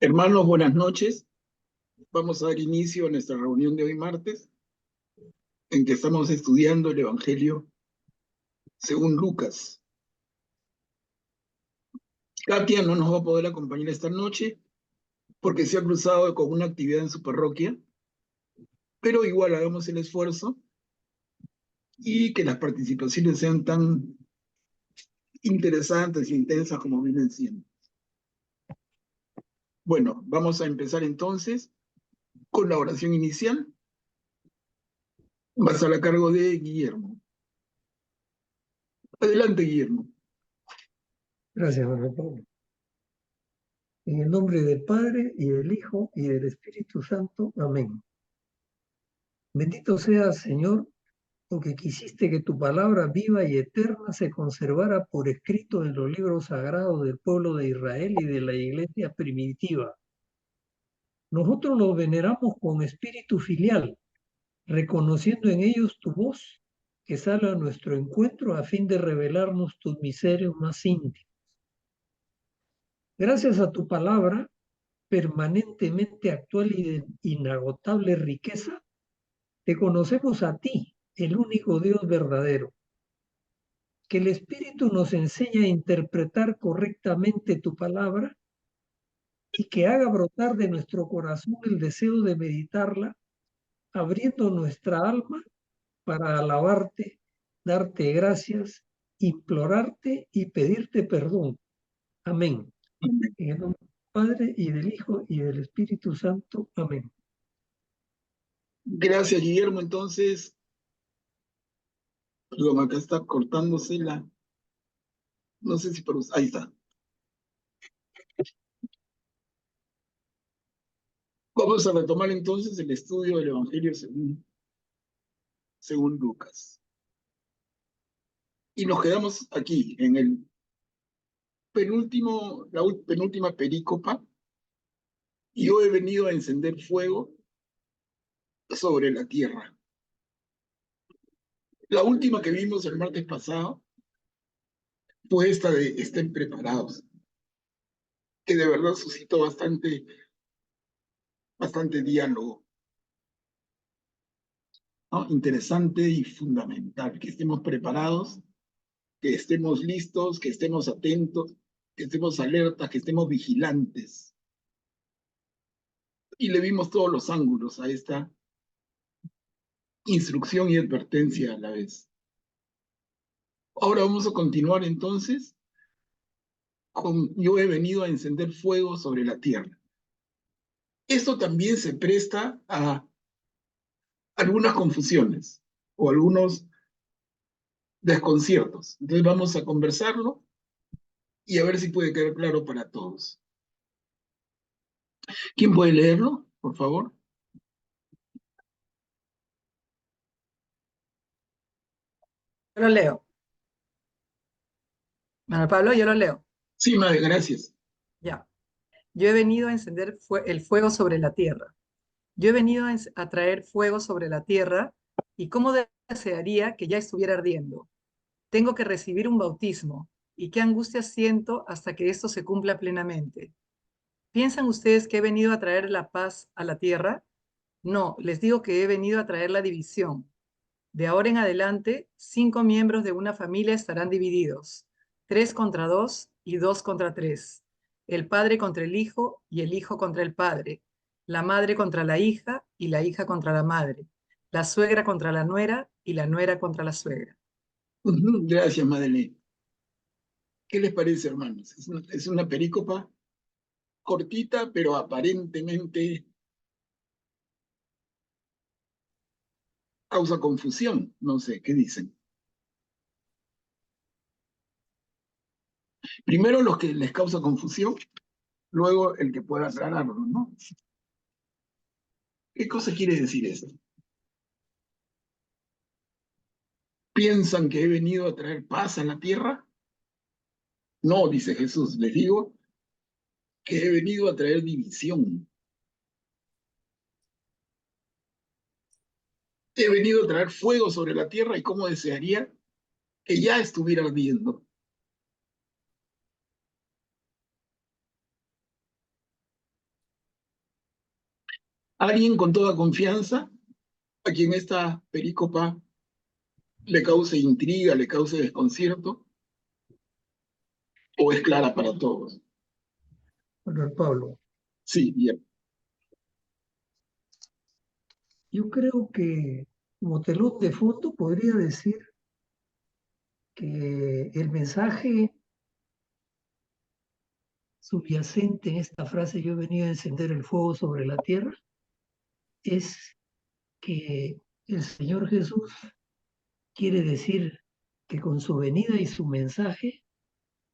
Hermanos, buenas noches. Vamos a dar inicio a nuestra reunión de hoy martes, en que estamos estudiando el Evangelio según Lucas. Katia no nos va a poder acompañar esta noche porque se ha cruzado con una actividad en su parroquia, pero igual hagamos el esfuerzo y que las participaciones sean tan interesantes e intensas como vienen siendo. Bueno, vamos a empezar entonces con la oración inicial. Va a estar a cargo de Guillermo. Adelante, Guillermo. Gracias, Manuel Pablo. En el nombre del Padre, y del Hijo, y del Espíritu Santo. Amén. Bendito seas, Señor, porque quisiste que tu palabra viva y eterna se conservara por escrito en los libros sagrados del pueblo de Israel y de la iglesia primitiva. Nosotros los veneramos con espíritu filial, reconociendo en ellos tu voz, que sale a nuestro encuentro a fin de revelarnos tus misterios más íntimos. Gracias a tu palabra, permanentemente actual y de inagotable riqueza, te conocemos a ti, el único Dios verdadero. Que el Espíritu nos enseñe a interpretar correctamente tu palabra y que haga brotar de nuestro corazón el deseo de meditarla, abriendo nuestra alma para alabarte, darte gracias, implorarte y pedirte perdón. Amén. En el nombre del Padre, y del Hijo, y del Espíritu Santo. Amén. Gracias, Guillermo. Entonces, perdón, acá está cortándose la... No sé si por... Ahí está. Vamos a retomar entonces el estudio del Evangelio según Lucas. Y nos quedamos aquí, en el penúltima perícopa. Y yo he venido a encender fuego sobre la tierra. La última que vimos el martes pasado fue esta de estén preparados, que de verdad suscitó bastante diálogo, ¿no? Interesante y fundamental, que estemos preparados, que estemos listos, que estemos atentos, que estemos alertas, que estemos vigilantes. Y le vimos todos los ángulos a esta instrucción y advertencia a la vez. Ahora vamos a continuar entonces con yo he venido a encender fuego sobre la tierra. Esto también se presta a algunas confusiones o algunos desconciertos. Entonces vamos a conversarlo y a ver si puede quedar claro para todos. ¿Quién puede leerlo, por favor? Yo lo leo. Manuel Pablo, yo lo leo. Sí, madre, gracias. Ya. Yo he venido a encender el fuego sobre la tierra. Yo he venido a traer fuego sobre la tierra y cómo desearía que ya estuviera ardiendo. Tengo que recibir un bautismo y qué angustia siento hasta que esto se cumpla plenamente. ¿Piensan ustedes que he venido a traer la paz a la tierra? No, les digo que he venido a traer la división. De ahora en adelante, 5 miembros de una familia estarán divididos, 3 contra 2 y 2 contra 3. El padre contra el hijo y el hijo contra el padre. La madre contra la hija y la hija contra la madre. La suegra contra la nuera y la nuera contra la suegra. Gracias, Madeleine. ¿Qué les parece, hermanos? Es una perícopa cortita, pero aparentemente causa confusión. No sé, ¿qué dicen? Primero los que les causa confusión, luego el que pueda aclararlo, ¿no? ¿Qué cosa quiere decir eso? ¿Piensan que he venido a traer paz a la tierra? No, dice Jesús, les digo que he venido a traer división. He venido a traer fuego sobre la tierra y cómo desearía que ya estuviera ardiendo. alguien con toda confianza a quien esta perícopa le cause intriga, le cause desconcierto, o es clara para todos. Manuel Pablo, Sí, bien. yo creo que como telón de fondo podría decir que el mensaje subyacente en esta frase, yo he venido a encender el fuego sobre la tierra, es que el Señor Jesús quiere decir que con su venida y su mensaje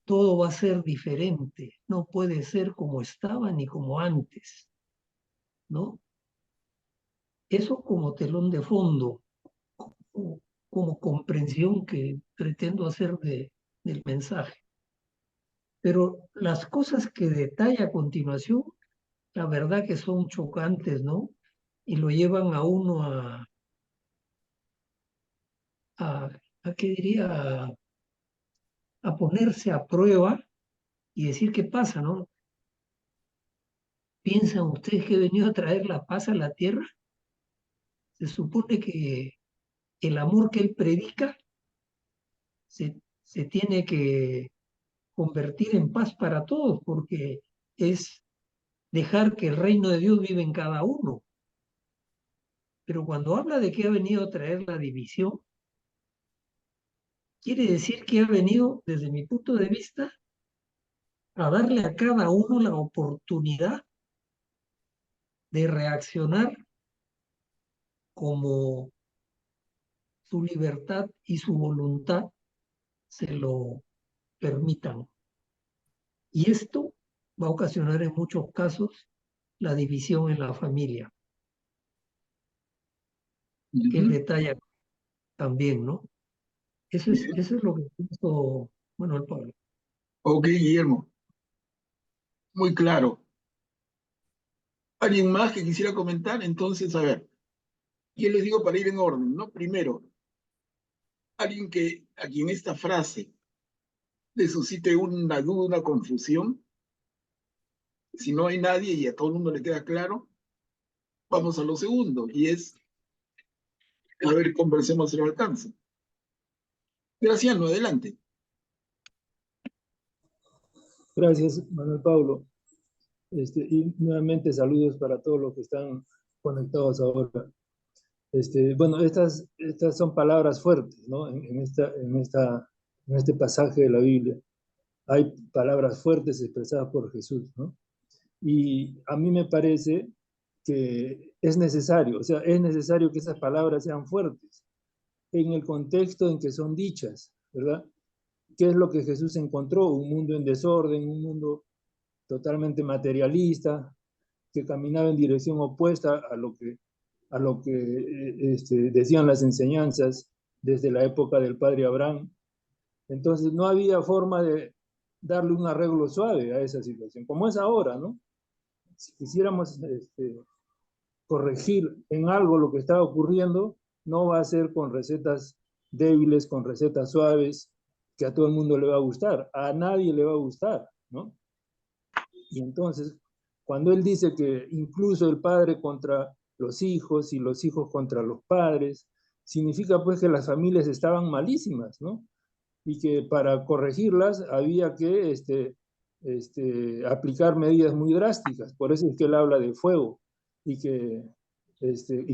todo va a ser diferente, no puede ser como estaba ni como antes, ¿no? Eso como telón de fondo, como comprensión que pretendo hacer del mensaje. Pero las cosas que detalla a continuación, la verdad que son chocantes, ¿no? Y lo llevan a uno a ¿qué diría? A ponerse a prueba y decir qué pasa, ¿no? ¿Piensan ustedes que he venido a traer la paz a la tierra? Se supone que el amor que él predica se tiene que convertir en paz para todos, porque es dejar que el reino de Dios vive en cada uno. Pero cuando habla de que ha venido a traer la división, quiere decir que ha venido, desde mi punto de vista, a darle a cada uno la oportunidad de reaccionar como su libertad y su voluntad se lo permitan. Y esto va a ocasionar en muchos casos la división en la familia, que él detalla también, ¿no? Bien. Eso es lo que pienso, Manuel Pablo. Ok, Guillermo, muy claro. ¿Alguien más que quisiera comentar? Entonces, a ver, yo les digo para ir en orden, ¿no? Primero, alguien que a quien esta frase le suscite una duda, una confusión. Si no hay nadie y a todo el mundo le queda claro, vamos a lo segundo, y es, a ver, conversemos el alcance. Graciano, adelante. Gracias, Manuel Pablo. Y nuevamente saludos para todos los que están conectados ahora. Bueno, estas son palabras fuertes, ¿no? En este pasaje de la Biblia. Hay palabras fuertes expresadas por Jesús, ¿no? Y a mí me parece que es necesario, o sea, es necesario que esas palabras sean fuertes en el contexto en que son dichas, ¿verdad? ¿Qué es lo que Jesús encontró? Un mundo en desorden, un mundo totalmente materialista, que caminaba en dirección opuesta a lo que decían las enseñanzas desde la época del padre Abraham. Entonces no había forma de darle un arreglo suave a esa situación, como es ahora, ¿no? Si quisiéramos corregir en algo lo que está ocurriendo, no va a ser con recetas débiles, con recetas suaves, que a todo el mundo le va a gustar, a nadie le va a gustar, ¿no? Y entonces, cuando él dice que incluso el padre contra los hijos y los hijos contra los padres, significa pues que las familias estaban malísimas, ¿no? Y que para corregirlas había que aplicar medidas muy drásticas. Por eso es que él habla de fuego. Y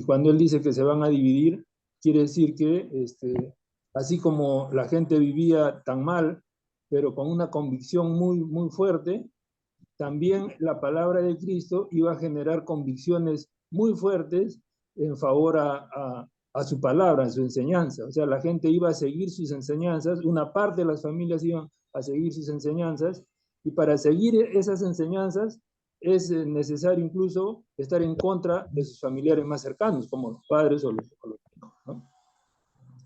cuando él dice que se van a dividir, quiere decir que así como la gente vivía tan mal, pero con una convicción muy, muy fuerte, también la palabra de Cristo iba a generar convicciones muy fuertes en favor a su palabra, a su enseñanza. O sea, la gente iba a seguir sus enseñanzas, una parte de las familias iban a seguir sus enseñanzas, y para seguir esas enseñanzas es necesario incluso estar en contra de sus familiares más cercanos, como los padres o los hijos, ¿no?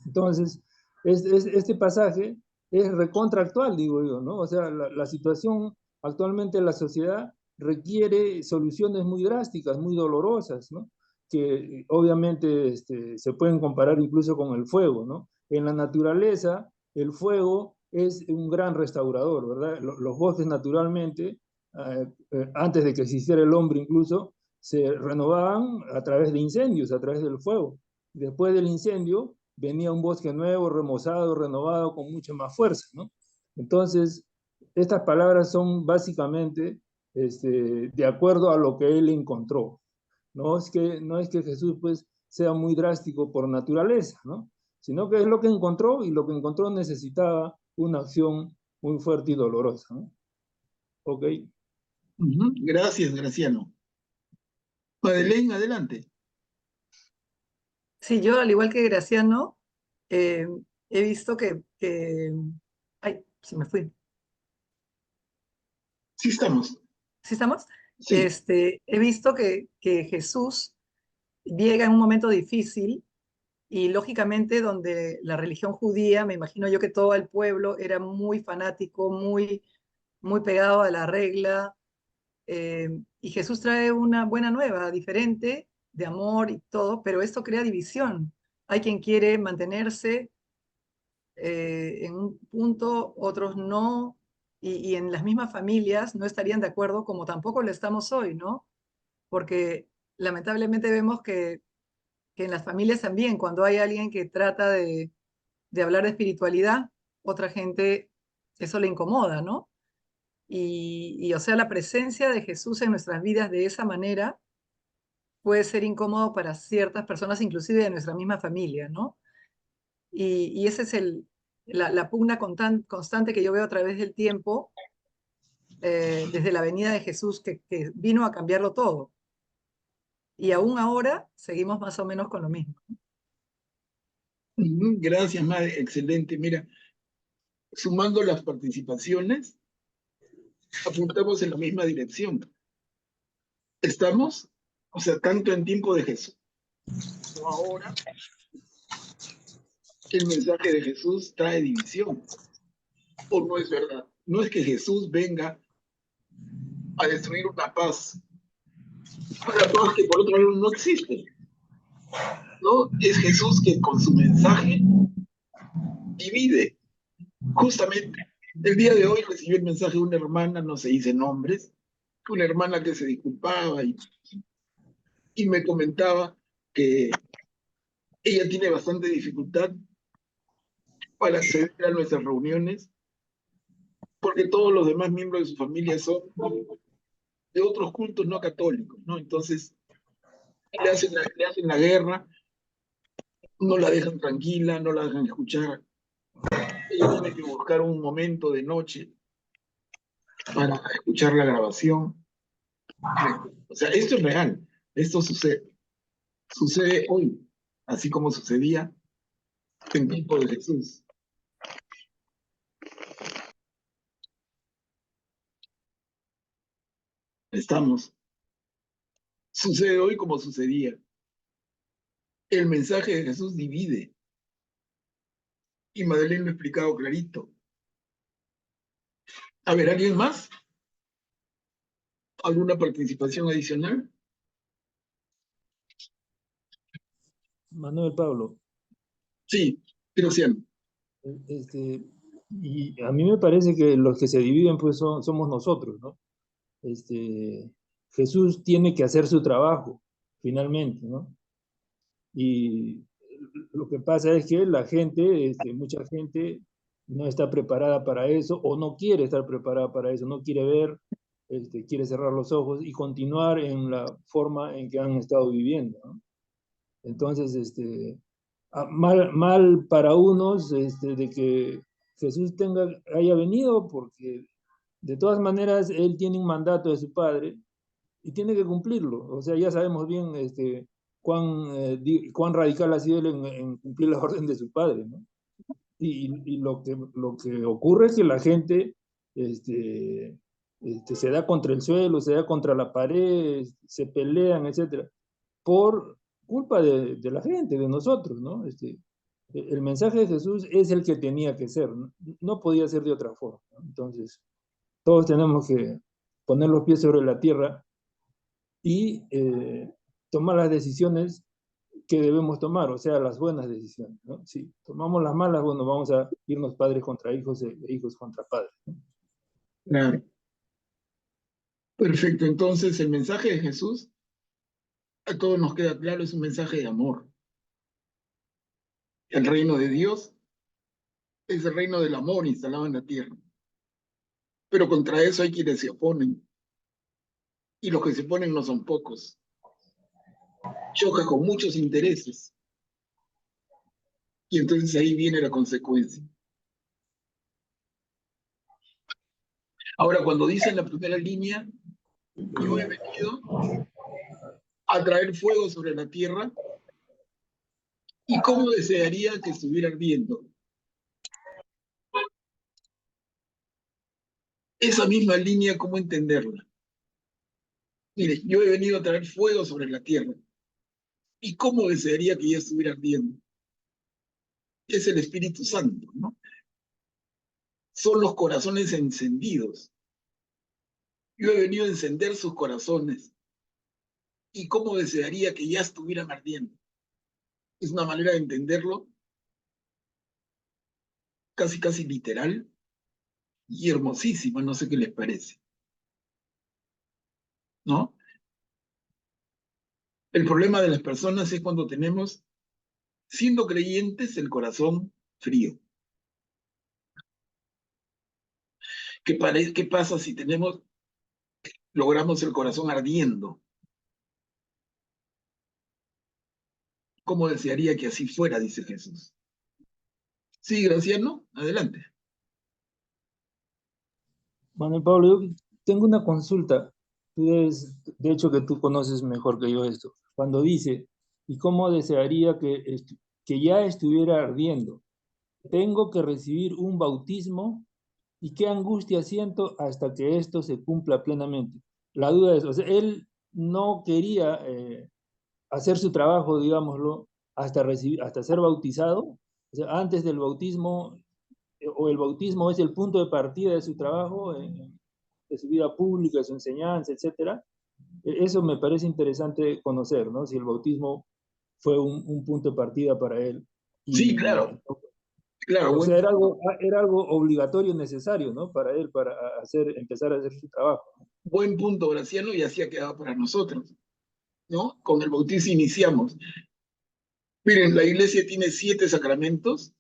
Entonces, este pasaje es recontractual, digo yo, ¿no? O sea, la situación actualmente en la sociedad requiere soluciones muy drásticas, muy dolorosas, ¿no? Que obviamente se pueden comparar incluso con el fuego, ¿no? En la naturaleza, el fuego es un gran restaurador, ¿verdad? Los bosques naturalmente, antes de que existiera el hombre incluso, se renovaban a través de incendios, a través del fuego. Después del incendio venía un bosque nuevo, remozado, renovado, con mucha más fuerza, ¿no? Entonces, estas palabras son básicamente de acuerdo a lo que él encontró. No es que Jesús pues sea muy drástico por naturaleza, ¿no? Sino que es lo que encontró, y lo que encontró necesitaba una acción muy fuerte y dolorosa, ¿no? Ok. Gracias, Graciano. Madeleine, adelante. Sí, yo al igual que Graciano, he visto ay, se me fui. Sí estamos. ¿Sí estamos? Sí. He visto que Jesús llega en un momento difícil y lógicamente donde la religión judía, me imagino yo que todo el pueblo era muy fanático, muy pegado a la regla, y Jesús trae una buena nueva, diferente, de amor y todo, pero esto crea división. Hay quien quiere mantenerse en un punto, otros no, y en las mismas familias no estarían de acuerdo como tampoco lo estamos hoy, ¿no? Porque lamentablemente vemos que en las familias también, cuando hay alguien que trata de hablar de espiritualidad, otra gente eso le incomoda, ¿no? O sea, la presencia de Jesús en nuestras vidas de esa manera puede ser incómodo para ciertas personas, inclusive de nuestra misma familia, ¿no? Y esa es la pugna constante que yo veo a través del tiempo, desde la venida de Jesús, que vino a cambiarlo todo. Y aún ahora seguimos más o menos con lo mismo. Gracias, madre. Excelente. Mira, sumando las participaciones, apuntamos en la misma dirección. Estamos, o sea, tanto en tiempo de Jesús como ahora, el mensaje de Jesús trae división. ¿O no es verdad? No es que Jesús venga a destruir una paz que por otro lado no existe. No, es Jesús que con su mensaje divide. Justamente, el día de hoy recibí el mensaje de una hermana, no se dice nombres, una hermana que se disculpaba y me comentaba que ella tiene bastante dificultad para acceder a nuestras reuniones porque todos los demás miembros de su familia son de otros cultos no católicos, ¿no? Entonces, le hacen la guerra, no la dejan tranquila, no la dejan escuchar. Ella tiene que buscar un momento de noche para escuchar la grabación. O sea, esto es real, esto sucede hoy, así como sucedía en tiempo de Jesús. Estamos. Sucede hoy como sucedía. El mensaje de Jesús divide. Y Madeleine lo ha explicado clarito. A ver, ¿alguien más? ¿Alguna participación adicional? Manuel Pablo. Sí, Graciano. Y a mí me parece que los que se dividen pues somos nosotros, ¿no? Jesús tiene que hacer su trabajo, finalmente, ¿no? Y lo que pasa es que la gente, mucha gente no está preparada para eso o no quiere estar preparada para eso, no quiere ver, quiere cerrar los ojos y continuar en la forma en que han estado viviendo, ¿no? Entonces, mal para unos de que Jesús haya venido, porque de todas maneras él tiene un mandato de su padre y tiene que cumplirlo. O sea, ya sabemos bien cuán radical ha sido él en cumplir la orden de su padre, ¿no? Y lo que ocurre es que la gente se da contra el suelo, se da contra la pared, se pelean, etcétera, por culpa de la gente, de nosotros, ¿no? El mensaje de Jesús es el que tenía que ser, no podía ser de otra forma, ¿no? Entonces, todos tenemos que poner los pies sobre la tierra y tomar las decisiones que debemos tomar, o sea, las buenas decisiones, ¿no? Si tomamos las malas, bueno, vamos a irnos padres contra hijos e hijos contra padres, ¿no? Claro. Perfecto, entonces el mensaje de Jesús A todos nos queda claro, es un mensaje de amor. El reino de Dios es el reino del amor instalado en la tierra. Pero contra eso hay quienes se oponen. Y los que se oponen no son pocos. Choca con muchos intereses. Y entonces ahí viene la consecuencia. Ahora, cuando dice en la primera línea, yo he venido a traer fuego sobre la tierra, y cómo desearía que estuviera ardiendo. Esa misma línea, ¿cómo entenderla? Mire, yo he venido a traer fuego sobre la tierra. ¿Y cómo desearía que ya estuviera ardiendo? Es el Espíritu Santo, ¿no? Son los corazones encendidos. Yo he venido a encender sus corazones. ¿Y cómo desearía que ya estuvieran ardiendo? Es una manera de entenderlo casi, casi literal y hermosísima, no sé qué les parece, ¿no? El problema de las personas es cuando tenemos, siendo creyentes, el corazón frío. ¿Qué pasa si logramos el corazón ardiendo? ¿Cómo desearía que así fuera? Dice Jesús. Sí, Graciano, adelante. Manuel Pablo, yo tengo una consulta. De hecho que tú conoces mejor que yo esto. Cuando dice, ¿y cómo desearía que ya estuviera ardiendo? Tengo que recibir un bautismo y qué angustia siento hasta que esto se cumpla plenamente. La duda es, o sea, él no quería hacer su trabajo, digámoslo, hasta ser bautizado. O sea, antes del bautismo, o el bautismo es el punto de partida de su trabajo, de su vida pública, de su enseñanza, etcétera. Eso me parece interesante conocer, ¿no? Si el bautismo fue un punto de partida para él. Sí, Y, claro, claro, o buen sea, punto. era algo obligatorio, necesario, ¿no? Para él, para empezar a hacer su trabajo. Buen punto, Graciano, y así ha quedado para nosotros, ¿no? Con el bautismo iniciamos. Miren, la iglesia tiene 7 sacramentos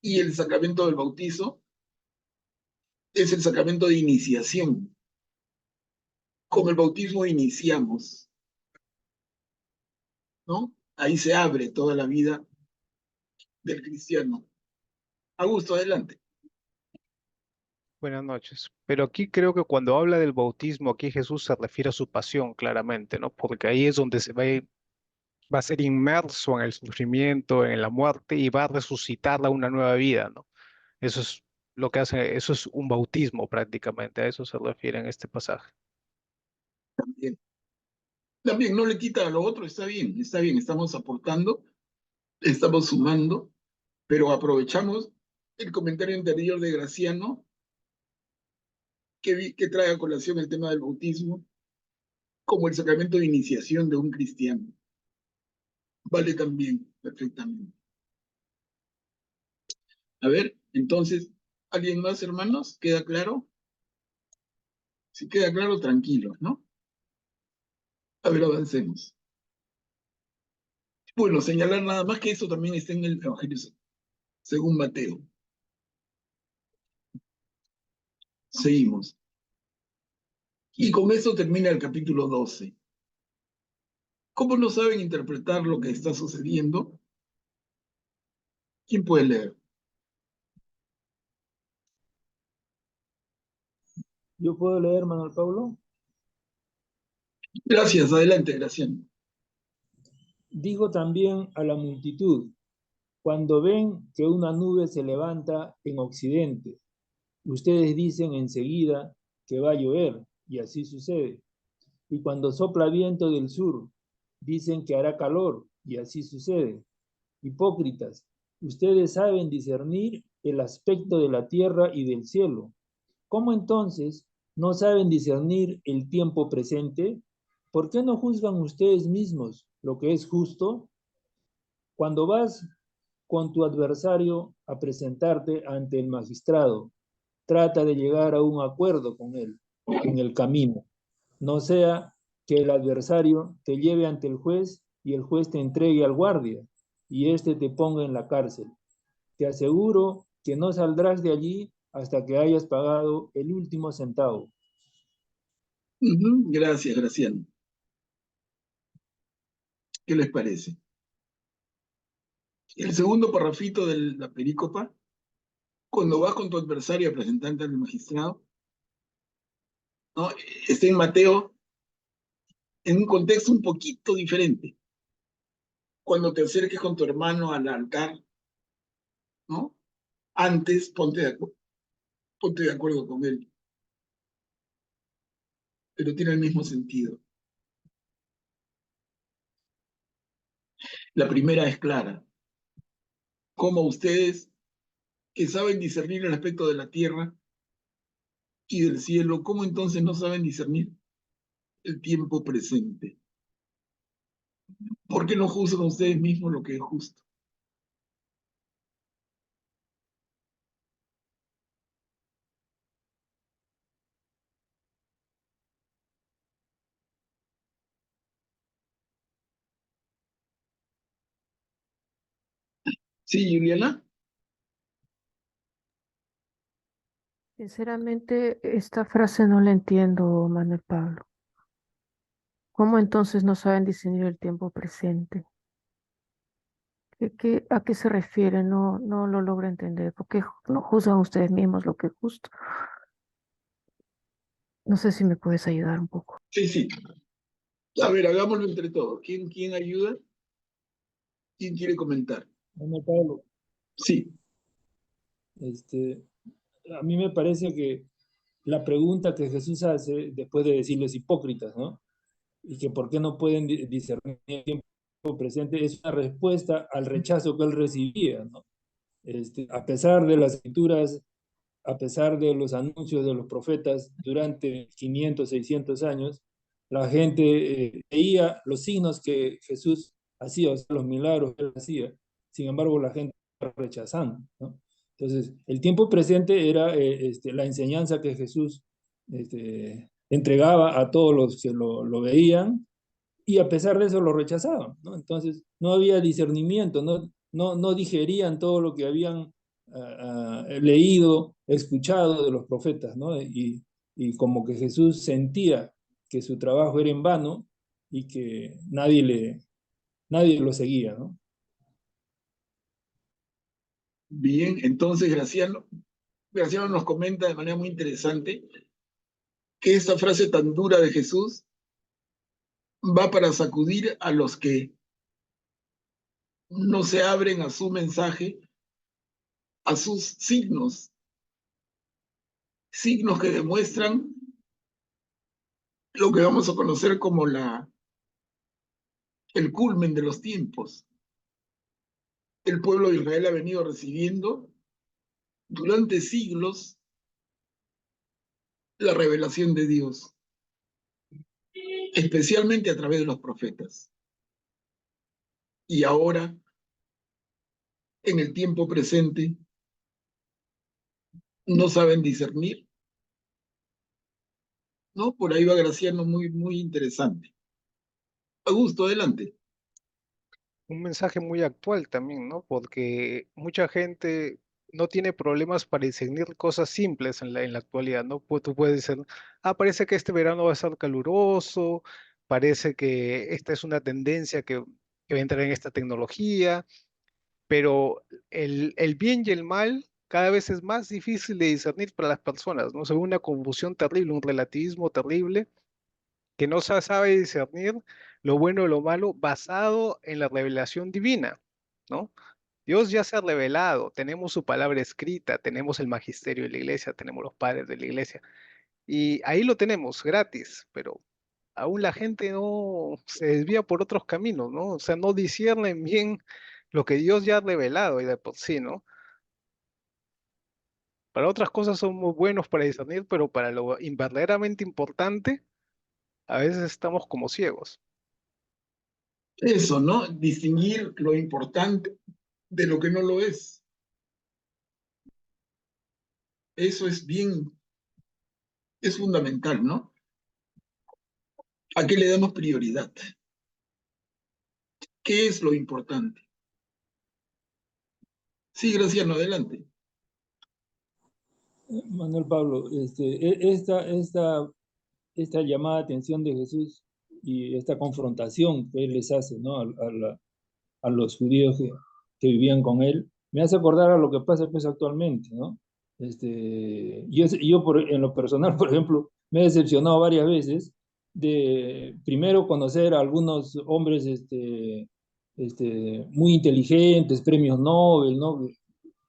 y el sacramento del bautizo es el sacramento de iniciación. Con el bautismo iniciamos, ¿no? Ahí se abre toda la vida del cristiano. Augusto, adelante. Buenas noches. Pero aquí creo que cuando habla del bautismo, aquí Jesús se refiere a su pasión, claramente, ¿no? Porque ahí es donde va a ser inmerso en el sufrimiento, en la muerte y va a resucitar a una nueva vida, ¿no? Eso es lo que hace, eso es un bautismo prácticamente, a eso se refiere en este pasaje. También. También no le quita a lo otro, está bien, estamos aportando, estamos sumando, pero aprovechamos el comentario anterior de Graciano, que trae a colación el tema del bautismo como el sacramento de iniciación de un cristiano. Vale también, perfectamente. A ver, entonces, ¿alguien más, hermanos? ¿Queda claro? Si queda claro, tranquilos, ¿no? A ver, avancemos. Bueno, señalar nada más que eso también está en el Evangelio según Mateo. Seguimos. Y con eso termina el capítulo 12. ¿Cómo no saben interpretar lo que está sucediendo? ¿Quién puede leer? ¿Yo puedo leer, Manuel Pablo? Gracias, adelante, Graciano. Digo también a la multitud, cuando ven que una nube se levanta en occidente, ustedes dicen enseguida que va a llover, y así sucede. Y cuando sopla viento del sur, dicen que hará calor, y así sucede. Hipócritas, ustedes saben discernir el aspecto de la tierra y del cielo. ¿Cómo entonces no saben discernir el tiempo presente? ¿Por qué no juzgan ustedes mismos lo que es justo? Cuando vas con tu adversario a presentarte ante el magistrado, trata de llegar a un acuerdo con él en el camino. No sea que el adversario te lleve ante el juez y el juez te entregue al guardia y éste te ponga en la cárcel. Te aseguro que no saldrás de allí hasta que hayas pagado el último centavo. Gracias, Graciano. ¿Qué les parece? El segundo parrafito de la perícopa, cuando vas con tu adversario a presentarte al magistrado, ¿no? Está en Mateo en un contexto un poquito diferente. Cuando te acerques con tu hermano al altar, ¿no? Antes ponte de acuerdo con él, pero tiene el mismo sentido. La primera es clara. Como ustedes que saben discernir el aspecto de la tierra y del cielo, ¿cómo entonces no saben discernir el tiempo presente? ¿Por qué no juzgan ustedes mismos lo que es justo? Sí, Juliana. Sinceramente, esta frase no la entiendo, Manuel Pablo. ¿Cómo entonces no saben discernir el tiempo presente? ¿A qué se refiere? No, no lo logro entender. ¿Por qué no juzgan ustedes mismos lo que es justo? No sé si me puedes ayudar un poco. Sí, sí. A ver, hagámoslo entre todos. ¿Quién ayuda? ¿Quién quiere comentar? Bueno, Pablo, Sí. a mí me parece que la pregunta que Jesús hace después de decirles hipócritas, ¿no? Y que por qué no pueden discernir el tiempo presente es una respuesta al rechazo que él recibía, ¿no? A pesar de las escrituras, a pesar de los anuncios de los profetas durante 500, 600 años, la gente veía los signos que Jesús hacía, o sea, los milagros que él hacía. Sin embargo, la gente estaba rechazando, ¿no? Entonces, el tiempo presente era la enseñanza que Jesús entregaba a todos los que lo veían, y a pesar de eso lo rechazaban, ¿no? Entonces, no había discernimiento, no digerían todo lo que habían leído, escuchado de los profetas, ¿no? Y como que Jesús sentía que su trabajo era en vano y que nadie lo seguía, ¿no? Bien, entonces Graciano nos comenta de manera muy interesante que esta frase tan dura de Jesús va para sacudir a los que no se abren a su mensaje, a sus signos que demuestran lo que vamos a conocer como el culmen de los tiempos. El pueblo de Israel ha venido recibiendo durante siglos la revelación de Dios, especialmente a través de los profetas. Y ahora, en el tiempo presente, no saben discernir, ¿no? Por ahí va Graciano muy, muy interesante. Augusto, adelante. Un mensaje muy actual también, ¿no? Porque mucha gente no tiene problemas para discernir cosas simples en la actualidad, ¿no? Pues tú puedes decir, parece que este verano va a ser caluroso, parece que esta es una tendencia que va a entrar en esta tecnología, pero el bien y el mal cada vez es más difícil de discernir para las personas, ¿no? Se ve una confusión terrible, un relativismo terrible que no se sabe discernir lo bueno y lo malo basado en la revelación divina, ¿no? Dios ya se ha revelado, tenemos su palabra escrita, tenemos el magisterio de la iglesia, tenemos los padres de la iglesia, y ahí lo tenemos gratis, pero aún la gente no se desvía por otros caminos, ¿no? O sea, no disciernen bien lo que Dios ya ha revelado y de por sí, ¿no? Para otras cosas somos buenos para discernir, pero para lo verdaderamente importante, a veces estamos como ciegos. Eso, ¿no? Distinguir lo importante de lo que no lo es. Eso es fundamental, ¿no? ¿A qué le damos prioridad? ¿Qué es lo importante? Sí, Graciano, adelante. Manuel Pablo, esta llamada de atención de Jesús y esta confrontación que él les hace, ¿no? A los judíos que vivían con él, me hace acordar a lo que pasa pues actualmente, ¿no? En lo personal, por ejemplo, me he decepcionado varias veces de primero conocer a algunos hombres muy inteligentes, premios Nobel, ¿no?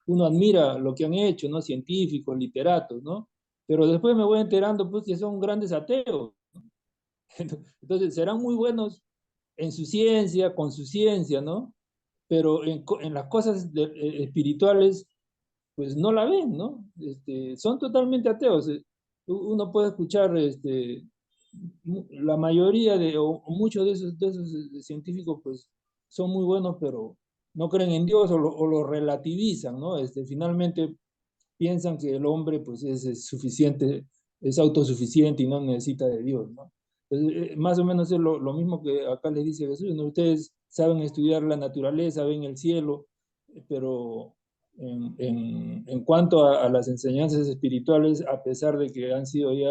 Uno admira lo que han hecho, ¿no? Científicos, literatos, ¿no? Pero después me voy enterando pues que son grandes ateos. Entonces serán muy buenos en su ciencia, con su ciencia, ¿no? Pero en las cosas espirituales, pues no la ven, ¿no? Son totalmente ateos. Uno puede escuchar, la mayoría o muchos de esos científicos, pues son muy buenos, pero no creen en Dios o lo relativizan, ¿no? Finalmente piensan que el hombre, pues es suficiente, es autosuficiente y no necesita de Dios, ¿no? Entonces, más o menos es lo mismo que acá les dice Jesús, ¿no? Ustedes saben estudiar la naturaleza, ven el cielo, pero en cuanto a las enseñanzas espirituales, a pesar de que han sido ya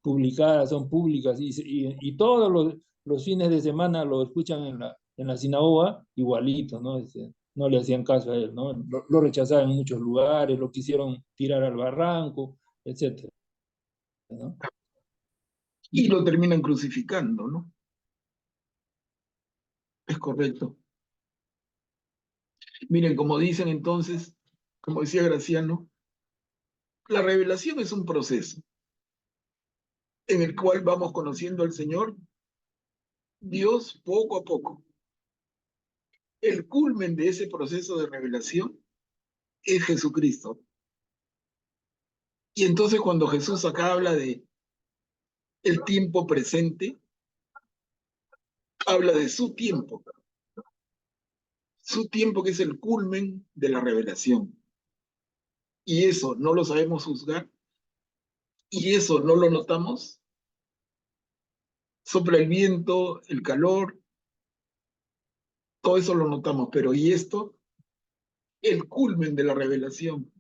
publicadas, son públicas y todos los fines de semana lo escuchan en la sinagoga, igualito, ¿no? No le hacían caso a él, ¿no? Lo rechazaban en muchos lugares, lo quisieron tirar al barranco, etcétera, ¿no? Y lo terminan crucificando, ¿no? Es correcto. Miren, como dicen entonces, como decía Graciano, la revelación es un proceso en el cual vamos conociendo al Señor, Dios, poco a poco. El culmen de ese proceso de revelación es Jesucristo. Y entonces cuando Jesús acá habla de el tiempo presente, habla de su tiempo que es el culmen de la revelación. Y eso no lo sabemos juzgar, y eso no lo notamos. Sopla el viento, el calor, todo eso lo notamos, pero ¿y esto? El culmen de la revelación.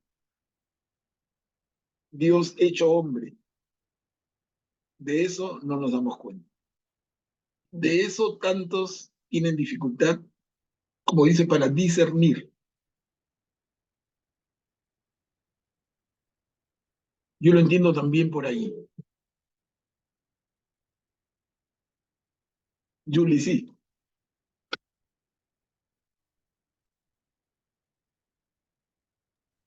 Dios hecho hombre. De eso no nos damos cuenta. De eso tantos tienen dificultad, como dice, para discernir. Yo lo entiendo también por ahí. Julie, sí.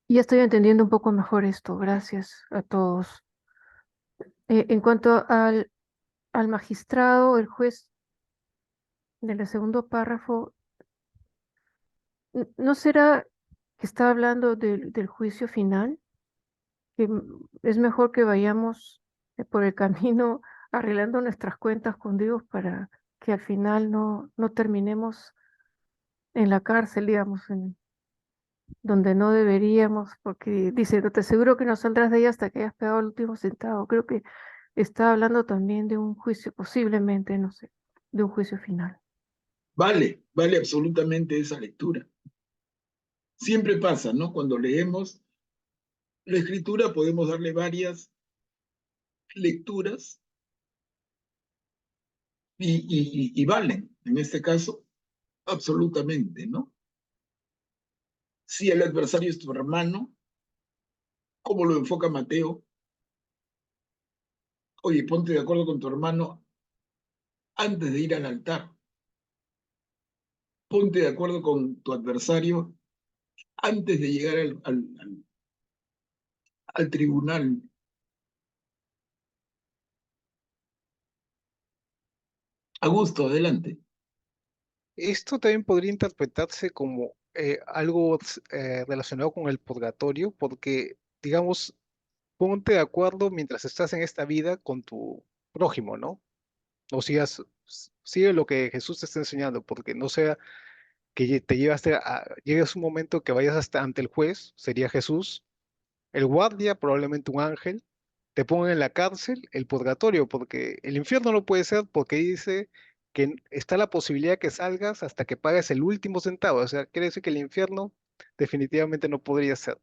Ya estoy entendiendo un poco mejor esto. Gracias a todos. En cuanto al magistrado, el juez del segundo párrafo, ¿no será que está hablando del juicio final? Que es mejor que vayamos por el camino arreglando nuestras cuentas con Dios para que al final no terminemos en la cárcel, digamos, donde no deberíamos, porque dice, no te aseguro que no saldrás de ella hasta que hayas pagado el último centavo. Creo que está hablando también de un juicio, posiblemente, no sé, de un juicio final. Vale absolutamente esa lectura. Siempre pasa, ¿no? Cuando leemos la escritura podemos darle varias lecturas y valen, en este caso, absolutamente, ¿no? Si el adversario es tu hermano, ¿cómo lo enfoca Mateo? Oye, ponte de acuerdo con tu hermano antes de ir al altar. Ponte de acuerdo con tu adversario antes de llegar al tribunal. Augusto, adelante. Esto también podría interpretarse como algo relacionado con el purgatorio, porque, digamos, ponte de acuerdo mientras estás en esta vida con tu prójimo, ¿no? O sigas, sigue lo que Jesús te está enseñando, porque no sea que te llegues un momento que vayas hasta ante el juez, sería Jesús, el guardia, probablemente un ángel, te pongan en la cárcel, el purgatorio, porque el infierno no puede ser porque dice que está la posibilidad que salgas hasta que pagues el último centavo. O sea, quiere decir que el infierno definitivamente no podría ser.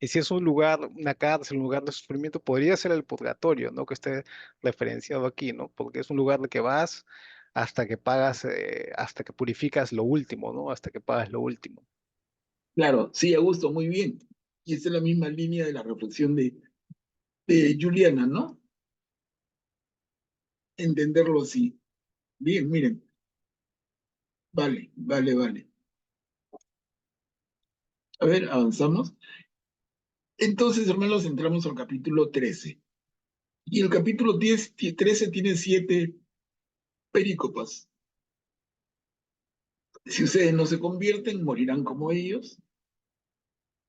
Y si es un lugar, una cárcel, un lugar de sufrimiento, podría ser el purgatorio, ¿no? Que esté referenciado aquí, ¿no? Porque es un lugar al que vas hasta que pagas, hasta que purificas lo último, ¿no? Hasta que pagas lo último. Claro, sí, Augusto, muy bien. Y esa es la misma línea de la reflexión de Juliana, ¿no? Entenderlo así. Bien, miren. Vale, vale, vale. A ver, avanzamos. Entonces, hermanos, entramos al capítulo 13. Y el capítulo 13 tiene 7 perícopas. Si ustedes no se convierten, morirán como ellos.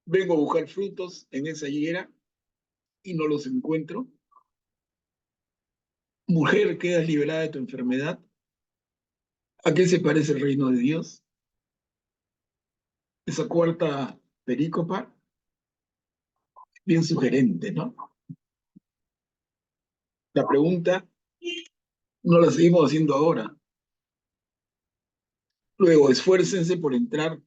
Vengo a buscar frutos en esa higuera y no los encuentro. Mujer, quedas liberada de tu enfermedad. ¿A qué se parece el reino de Dios? Esa cuarta perícopa, bien sugerente, ¿no? La pregunta no la seguimos haciendo ahora. Luego, esfuércense por entrar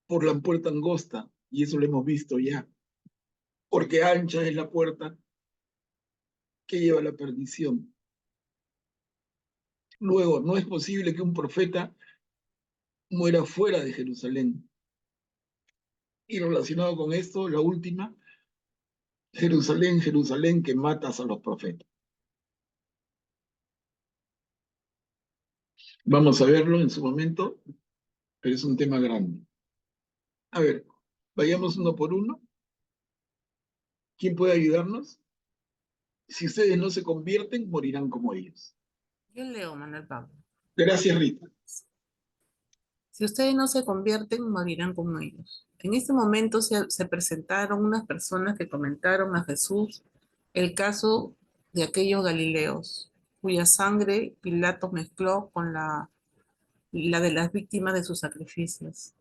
por la puerta angosta, y eso lo hemos visto ya, porque ancha es la puerta que lleva a la perdición. Luego, no es posible que un profeta muera fuera de Jerusalén. Y relacionado con esto, la última, Jerusalén, Jerusalén, que matas a los profetas. Vamos a verlo en su momento, pero es un tema grande. A ver, vayamos uno por uno. ¿Quién puede ayudarnos? Si ustedes no se convierten, morirán como ellos. Yo leo, Manuel Pablo. Gracias, Rita. Si ustedes no se convierten, morirán como ellos. En este momento se presentaron unas personas que comentaron a Jesús el caso de aquellos galileos, cuya sangre Pilato mezcló con la de las víctimas de sus sacrificios.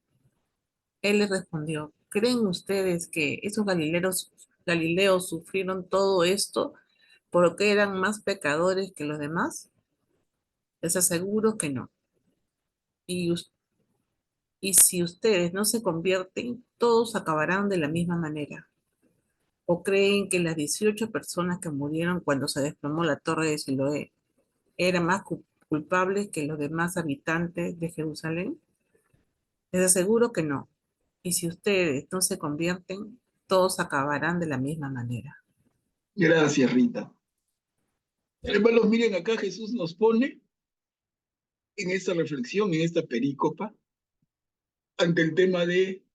Él les respondió, ¿creen ustedes que esos galileos sufrieron todo esto porque eran más pecadores que los demás? Les aseguro que no. Y, y si ustedes no se convierten, todos acabarán de la misma manera. ¿O creen que las 18 personas que murieron cuando se desplomó la torre de Siloé eran más culpables que los demás habitantes de Jerusalén? Les aseguro que no. Y si ustedes no se convierten, todos acabarán de la misma manera. Gracias, Rita. Hermanos, miren, acá Jesús nos pone en esta reflexión, en esta perícopa, ante el tema de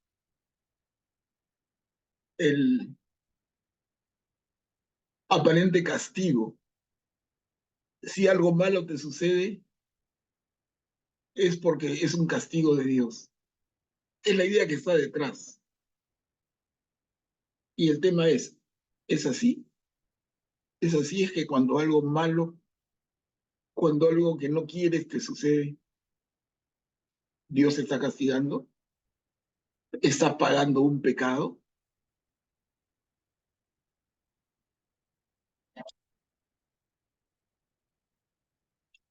el aparente castigo. Si algo malo te sucede, es porque es un castigo de Dios. Es la idea que está detrás. Y el tema ¿es así? Es así, es que cuando algo malo, cuando algo que no quieres te sucede, Dios te está castigando, está pagando un pecado.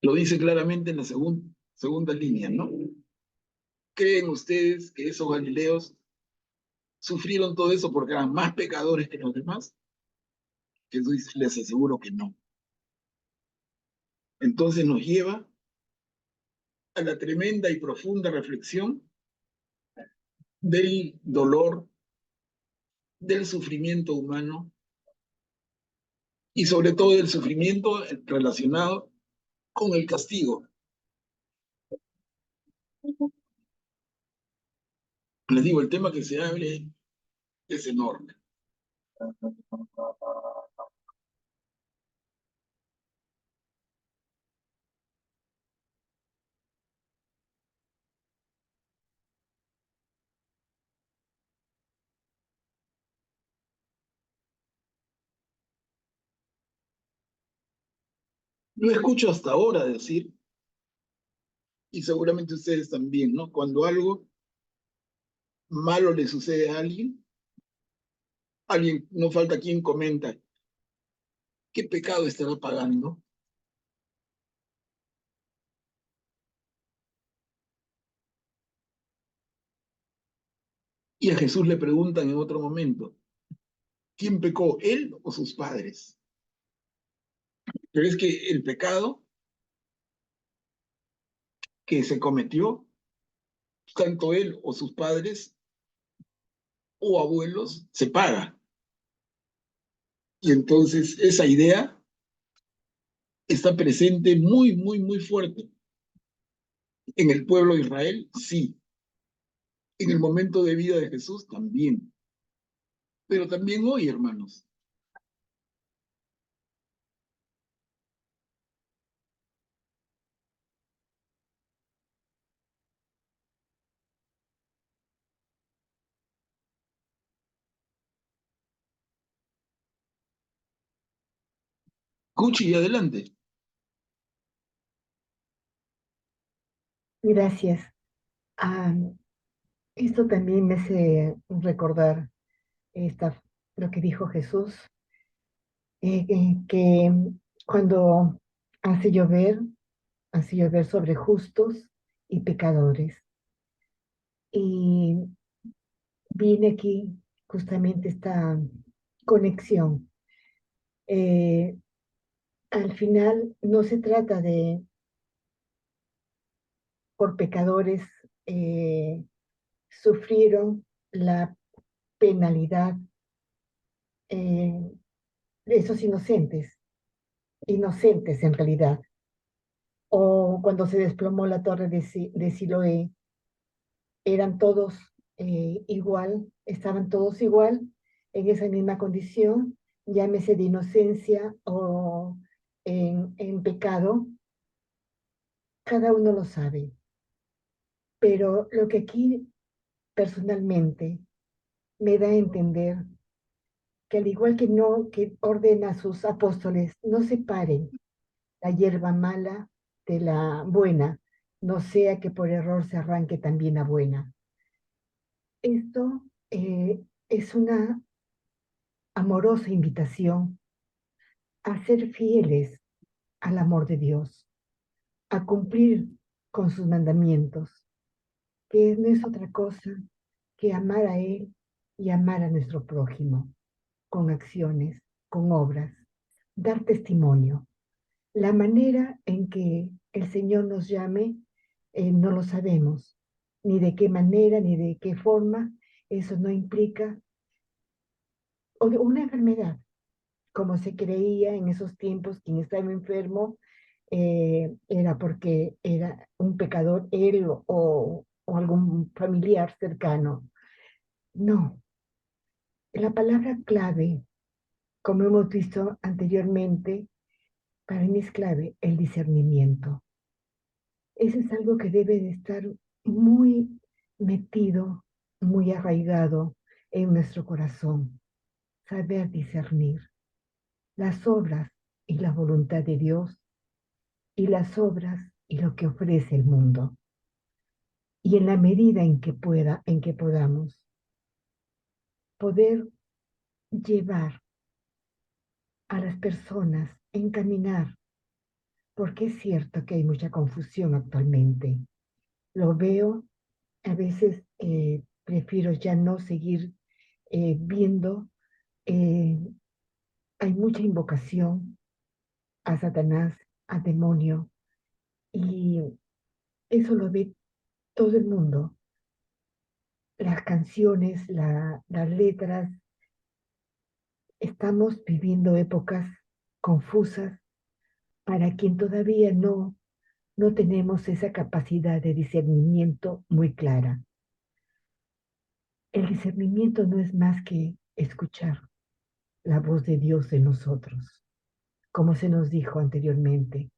Lo dice claramente en la segunda línea, ¿no? ¿Creen ustedes que esos galileos sufrieron todo eso porque eran más pecadores que los demás? Jesús les aseguro que no. Entonces nos lleva a la tremenda y profunda reflexión del dolor, del sufrimiento humano y sobre todo del sufrimiento relacionado con el castigo. Les digo, el tema que se abre es enorme. Lo escucho hasta ahora decir, y seguramente ustedes también, ¿no? Cuando algo malo le sucede a alguien, no falta quien comenta, ¿Qué pecado estará pagando? Y a Jesús le preguntan en otro momento, ¿quién pecó, él o sus padres? Pero es que el pecado que se cometió, tanto él o sus padres o abuelos, se paga. Y entonces esa idea está presente muy, muy, muy fuerte. En el pueblo de Israel, sí. En el momento de vida de Jesús, también. Pero también hoy, hermanos. Cuchi, adelante. Gracias. Ah, esto también me hace recordar esta, lo que dijo Jesús, que cuando hace llover sobre justos y pecadores. Y viene aquí justamente esta conexión. Eh, Al final no se trata de por pecadores sufrieron la penalidad eh, de esos inocentes en realidad. O cuando se desplomó la torre de Siloé, eran todos igual, estaban todos igual en esa misma condición, llámese de inocencia o en pecado, cada uno lo sabe. Pero lo que aquí personalmente me da a entender que al igual que no, que ordena a sus apóstoles, no separen la hierba mala de la buena, no sea que por error se arranque también la buena. Esto es una amorosa invitación a ser fieles al amor de Dios, a cumplir con sus mandamientos, que no es otra cosa que amar a Él y amar a nuestro prójimo, con acciones, con obras, dar testimonio. La manera en que el Señor nos llame, no lo sabemos, ni de qué manera, ni de qué forma. Eso no implica una enfermedad, como se creía en esos tiempos, quien estaba enfermo era porque era un pecador él o algún familiar cercano. No, la palabra clave, como hemos visto anteriormente, para mí es clave el discernimiento. Eso es algo que debe de estar muy metido, muy arraigado en nuestro corazón. Saber discernir las obras y la voluntad de Dios y las obras y lo que ofrece el mundo. Y en la medida en que podamos poder llevar a las personas, encaminar, porque es cierto que hay mucha confusión actualmente. Lo veo, a veces prefiero ya no seguir viendo. eh, Hay mucha invocación a Satanás, a demonio, y eso lo ve todo el mundo. Las canciones, las letras, estamos viviendo épocas confusas para quien todavía no tenemos esa capacidad de discernimiento muy clara. El discernimiento no es más que escuchar la voz de Dios en nosotros. Como se nos dijo anteriormente,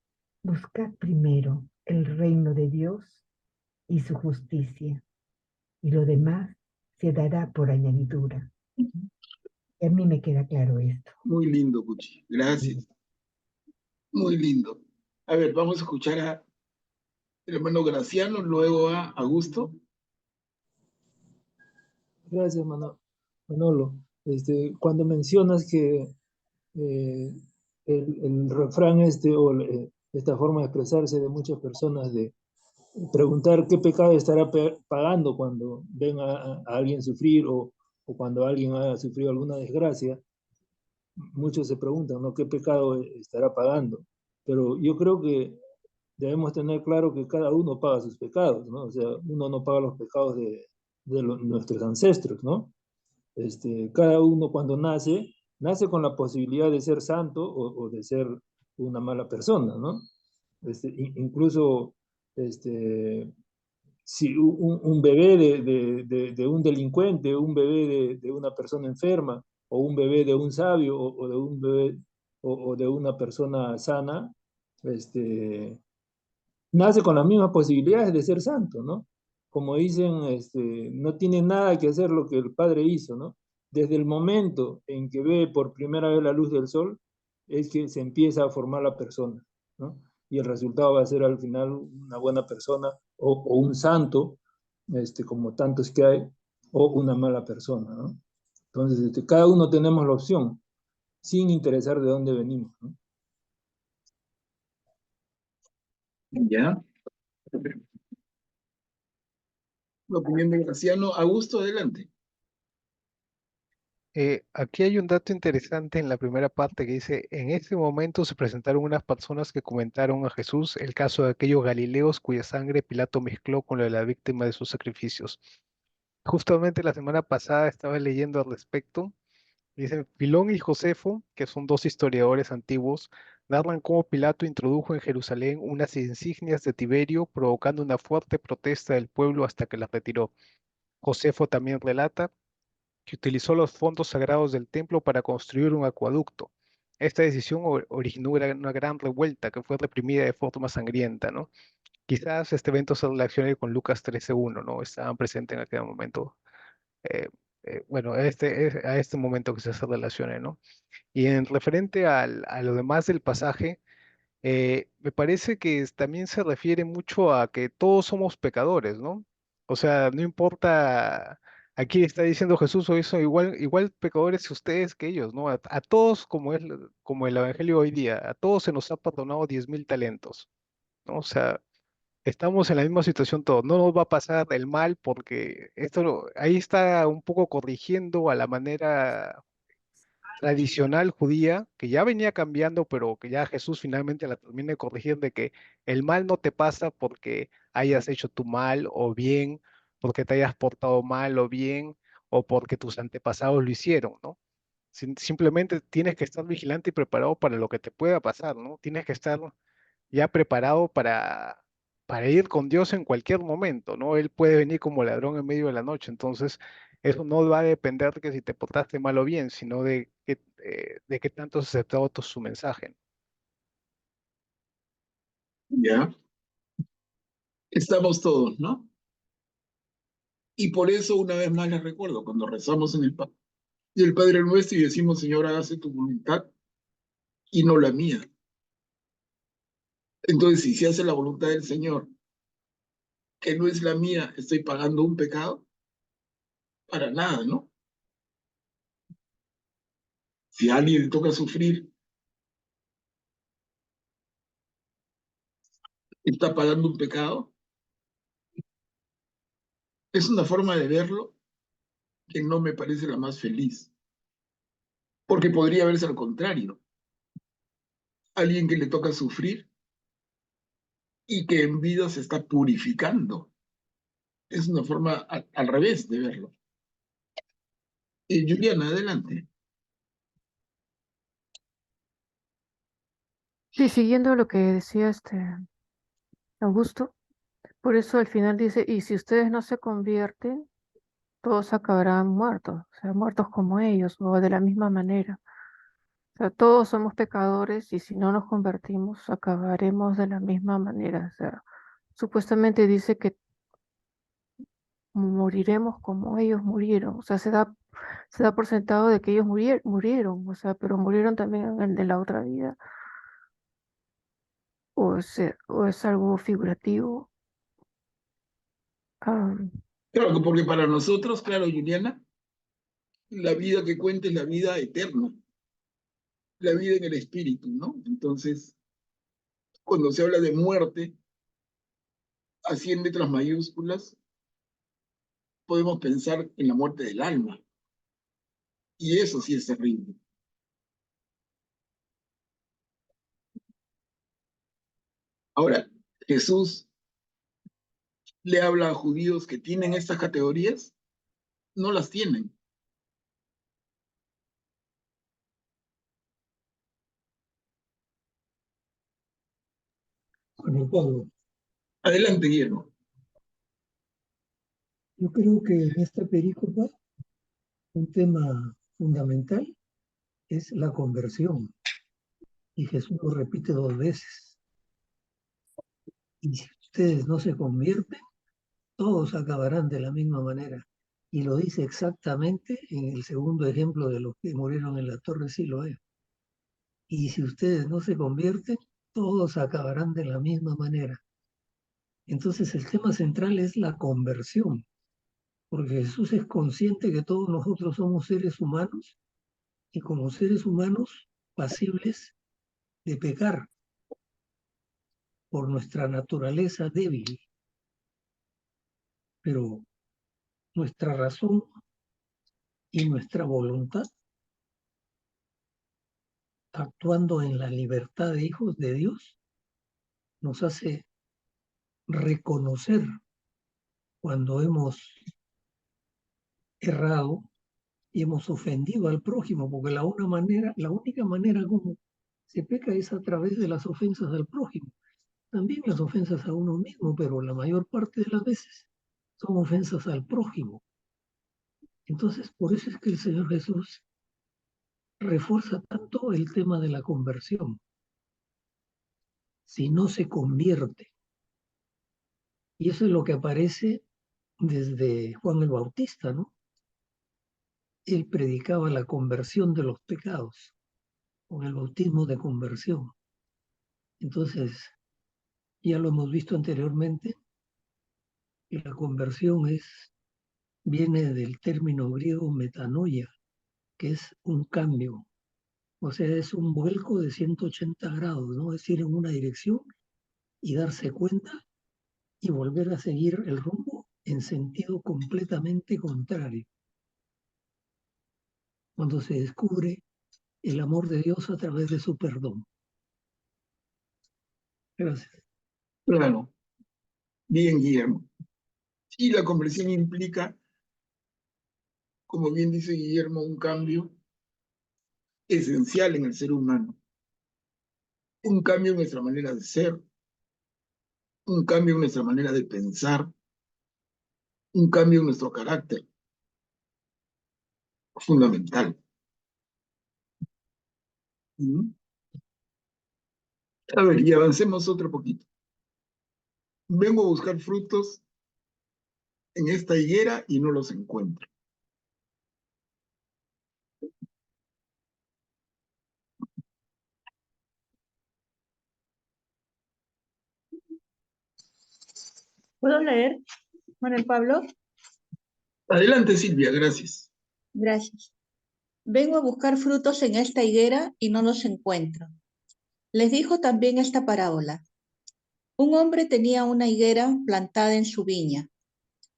buscad primero el reino de Dios y su justicia, y lo demás se dará por añadidura. Y a mí me queda claro esto. Muy lindo, Cuchi. Gracias. Muy lindo. A ver, vamos a escuchar a el hermano Graciano, luego a Augusto. Gracias, Manolo. Cuando mencionas que el refrán o esta forma de expresarse de muchas personas de preguntar qué pecado estará pagando cuando ven a alguien sufrir o cuando alguien ha sufrido alguna desgracia. Muchos se preguntan, ¿no? ¿Qué pecado estará pagando? Pero yo creo que debemos tener claro que cada uno paga sus pecados, ¿no? O sea, uno no paga los pecados de nuestros ancestros, ¿no? Cada uno cuando nace con la posibilidad de ser santo o de ser una mala persona, ¿no? Incluso, si un bebé de un delincuente, un bebé de una persona enferma, o un bebé de un sabio, o de un bebé o de una persona sana, nace con las mismas posibilidades de ser santo, ¿no? Como dicen, no tiene nada que hacer lo que el Padre hizo, ¿no? Desde el momento en que ve por primera vez la luz del sol, es que se empieza a formar la persona, ¿no? Y el resultado va a ser al final una buena persona o un santo, como tantos que hay, o una mala persona, ¿no? Entonces, cada uno tenemos la opción, sin interesar de dónde venimos, ¿no? Ya. La opinión de Graciano. Augusto, adelante. Aquí hay un dato interesante en la primera parte que dice, en ese momento se presentaron unas personas que comentaron a Jesús el caso de aquellos galileos cuya sangre Pilato mezcló con la de la víctima de sus sacrificios. Justamente la semana pasada estaba leyendo al respecto. Dicen, Filón y Josefo, que son dos historiadores antiguos, narran cómo Pilato introdujo en Jerusalén unas insignias de Tiberio, provocando una fuerte protesta del pueblo hasta que las retiró. Josefo también relata que utilizó los fondos sagrados del templo para construir un acueducto. Esta decisión originó una gran revuelta que fue reprimida de forma sangrienta, ¿no? Quizás este evento se relacione con Lucas 13:1, ¿no? Estaban presentes en aquel momento. eh, bueno, a este momento que se relacione, ¿no? Y en referente a lo demás del pasaje, me parece que también se refiere mucho a que todos somos pecadores, ¿no? O sea, no importa, aquí está diciendo Jesús, hoy son igual pecadores ustedes que ellos, ¿no? A todos, como el Evangelio hoy día, a todos se nos ha perdonado 10.000 talentos, ¿no? O sea, estamos en la misma situación todos, no nos va a pasar el mal porque ahí está un poco corrigiendo a la manera tradicional judía, que ya venía cambiando, pero que ya Jesús finalmente la termina de corregir de que el mal no te pasa porque hayas hecho tu mal o bien, porque te hayas portado mal o bien, o porque tus antepasados lo hicieron, ¿no? Simplemente tienes que estar vigilante y preparado para lo que te pueda pasar, ¿no? Tienes que estar ya preparado para ir con Dios en cualquier momento, ¿no? Él puede venir como ladrón en medio de la noche, entonces eso no va a depender de que si te portaste mal o bien, sino de qué tanto has aceptado su mensaje. Ya. Estamos todos, ¿no? Y por eso, una vez más les recuerdo, cuando rezamos en el Padre Nuestro y decimos, Señor, hágase tu voluntad y no la mía. Entonces, si se hace la voluntad del Señor, que no es la mía, estoy pagando un pecado, para nada, ¿no? Si a alguien le toca sufrir, está pagando un pecado. Es una forma de verlo que no me parece la más feliz, porque podría verse al contrario. Alguien que le toca sufrir y que en vida se está purificando. Es una forma al revés de verlo. Juliana, adelante. Sí, siguiendo lo que decía Augusto, por eso al final dice, y si ustedes no se convierten, todos acabarán muertos, o sea, muertos como ellos, o de la misma manera. O sea, todos somos pecadores y si no nos convertimos, acabaremos de la misma manera. O sea, supuestamente dice que moriremos como ellos murieron. O sea, se da por sentado de que ellos murieron, o sea, pero murieron también en el de la otra vida. O es algo figurativo. Ah, Claro, porque para nosotros, claro, Juliana, la vida que cuenta es la vida eterna, la vida en el espíritu, ¿no? Entonces, cuando se habla de muerte, así en letras mayúsculas, podemos pensar en la muerte del alma. Y eso sí es terrible. Ahora, Jesús le habla a judíos que tienen estas categorías, no las tienen. Bueno, Pablo, Adelante, Guillermo. yo creo que en esta perícopa un tema fundamental es la conversión. Y Jesús lo repite 2 veces. Y si ustedes no se convierten, todos acabarán de la misma manera. Y lo dice exactamente en el segundo ejemplo de los que murieron en la torre Siloé. Y si ustedes no se convierten, todos acabarán de la misma manera. Entonces el tema central es la conversión, porque Jesús es consciente que todos nosotros somos seres humanos y como seres humanos pasibles de pecar por nuestra naturaleza débil. Pero nuestra razón y nuestra voluntad, actuando en la libertad de hijos de Dios, nos hace reconocer cuando hemos errado y hemos ofendido al prójimo, porque la única manera como se peca es a través de las ofensas al prójimo. También las ofensas a uno mismo, pero la mayor parte de las veces son ofensas al prójimo. Entonces, por eso es que el Señor Jesús refuerza tanto el tema de la conversión. Si no se convierte, y eso es lo que aparece desde Juan el Bautista, ¿no? Él predicaba la conversión de los pecados, con el bautismo de conversión. Entonces, ya lo hemos visto anteriormente, que la conversión viene del término griego metanoia, que es un cambio. O sea, es un vuelco de 180 grados, ¿no? Es ir en una dirección y darse cuenta y volver a seguir el rumbo en sentido completamente contrario. Cuando se descubre el amor de Dios a través de su perdón. Gracias. Claro, bien, Guillermo. Y la conversión implica, como bien dice Guillermo, un cambio esencial en el ser humano. Un cambio en nuestra manera de ser, un cambio en nuestra manera de pensar, un cambio en nuestro carácter, fundamental. ¿Mm? A ver, y avancemos otro poquito. Vengo a buscar frutos en esta higuera y no los encuentro. ¿Puedo leer, Manuel Pablo? Adelante, Silvia, gracias. Gracias. Vengo a buscar frutos en esta higuera y no los encuentro. Les dijo también esta parábola. Un hombre tenía una higuera plantada en su viña.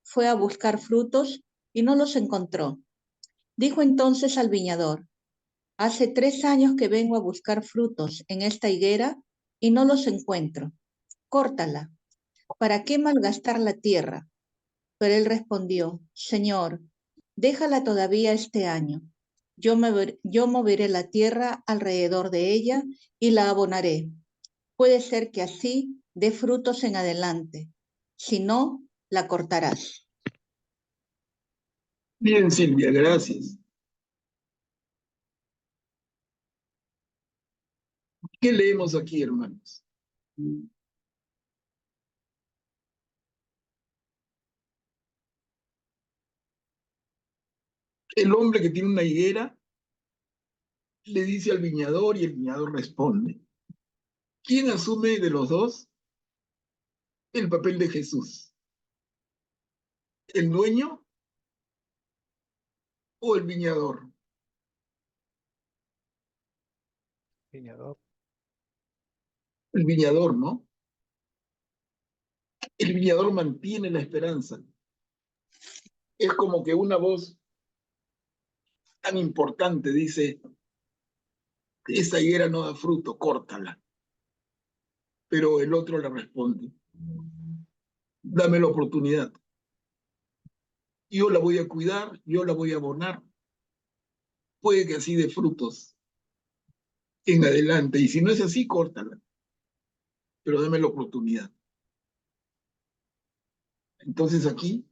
Fue a buscar frutos y no los encontró. Dijo entonces al viñador, hace 3 años que vengo a buscar frutos en esta higuera y no los encuentro. Córtala. ¿Para qué malgastar la tierra? Pero él respondió, Señor, déjala todavía este año. Yo moveré la tierra alrededor de ella y la abonaré. Puede ser que así dé frutos en adelante. Si no, la cortarás. Bien, Silvia, gracias. ¿Qué leemos aquí, hermanos? El hombre que tiene una higuera le dice al viñador y el viñador responde. ¿Quién asume de los dos el papel de Jesús? ¿El dueño o el viñador? Viñador. El viñador, ¿no? El viñador mantiene la esperanza. Es como que una voz tan importante dice, esta higuera no da fruto, córtala. Pero el otro le responde, dame la oportunidad. Yo la voy a cuidar, yo la voy a abonar. Puede que así dé frutos en adelante. Y si no es así, córtala. Pero dame la oportunidad. Entonces aquí,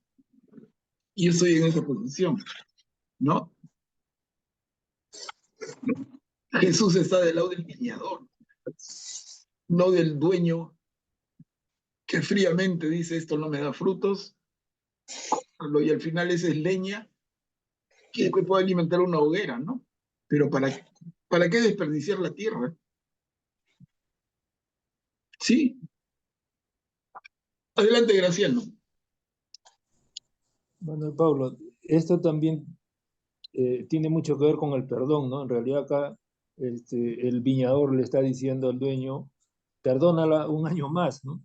yo estoy en esa posición, ¿no? Jesús está del lado del viñador, no del dueño que fríamente dice, esto no me da frutos, y al final esa es leña que puede alimentar una hoguera, ¿no? Pero ¿para qué desperdiciar la tierra? Sí. Adelante, Graciano. Bueno, Pablo, esto también tiene mucho que ver con el perdón, ¿no? En realidad acá el viñador le está diciendo al dueño, perdónala un año más, ¿no?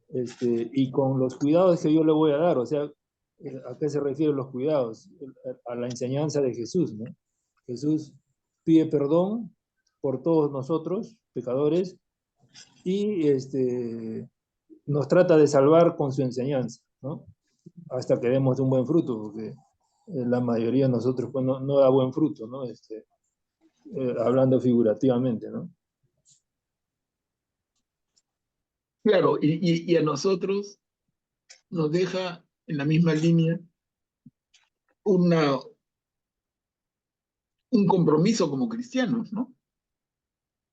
Y con los cuidados que yo le voy a dar, o sea, ¿a qué se refieren los cuidados? A la enseñanza de Jesús, ¿no? Jesús pide perdón por todos nosotros, pecadores, y nos trata de salvar con su enseñanza, ¿no? Hasta que demos un buen fruto, porque la mayoría de nosotros pues, no da buen fruto, ¿no? Hablando figurativamente, ¿no? Claro, y a nosotros nos deja en la misma línea un compromiso como cristianos, ¿no?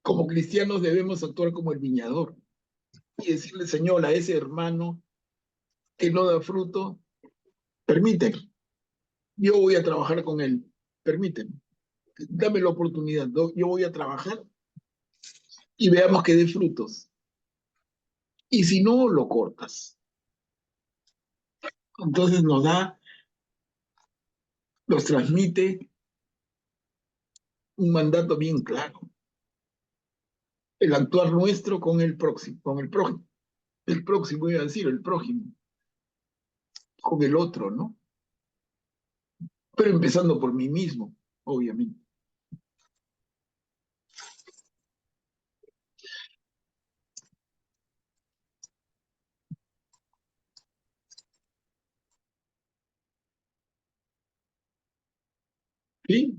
Como cristianos debemos actuar como el viñador y decirle, Señor, a ese hermano que no da fruto, permíteme, yo voy a trabajar con él, permíteme, dame la oportunidad, yo voy a trabajar y veamos que dé frutos. Y si no, lo cortas. Entonces nos transmite un mandato bien claro. El actuar nuestro con el próximo, el próximo iba a decir, el prójimo, con el otro, ¿no? Pero empezando por mí mismo, obviamente. ¿Sí?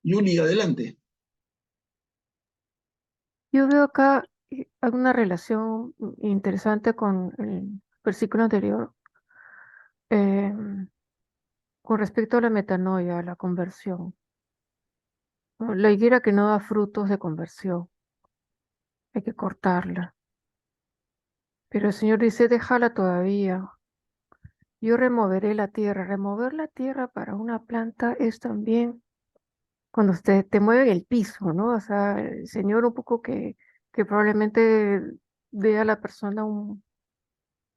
Yuli, adelante. Yo veo acá alguna relación interesante con el versículo anterior, em, con respecto a la metanoia, a la conversión, ¿no? La higuera que no da frutos de conversión, hay que cortarla. Pero el Señor dice, déjala todavía. Yo removeré la tierra. Remover la tierra para una planta es también cuando te mueve el piso, ¿no? O sea, el Señor un poco que probablemente dé a la persona un,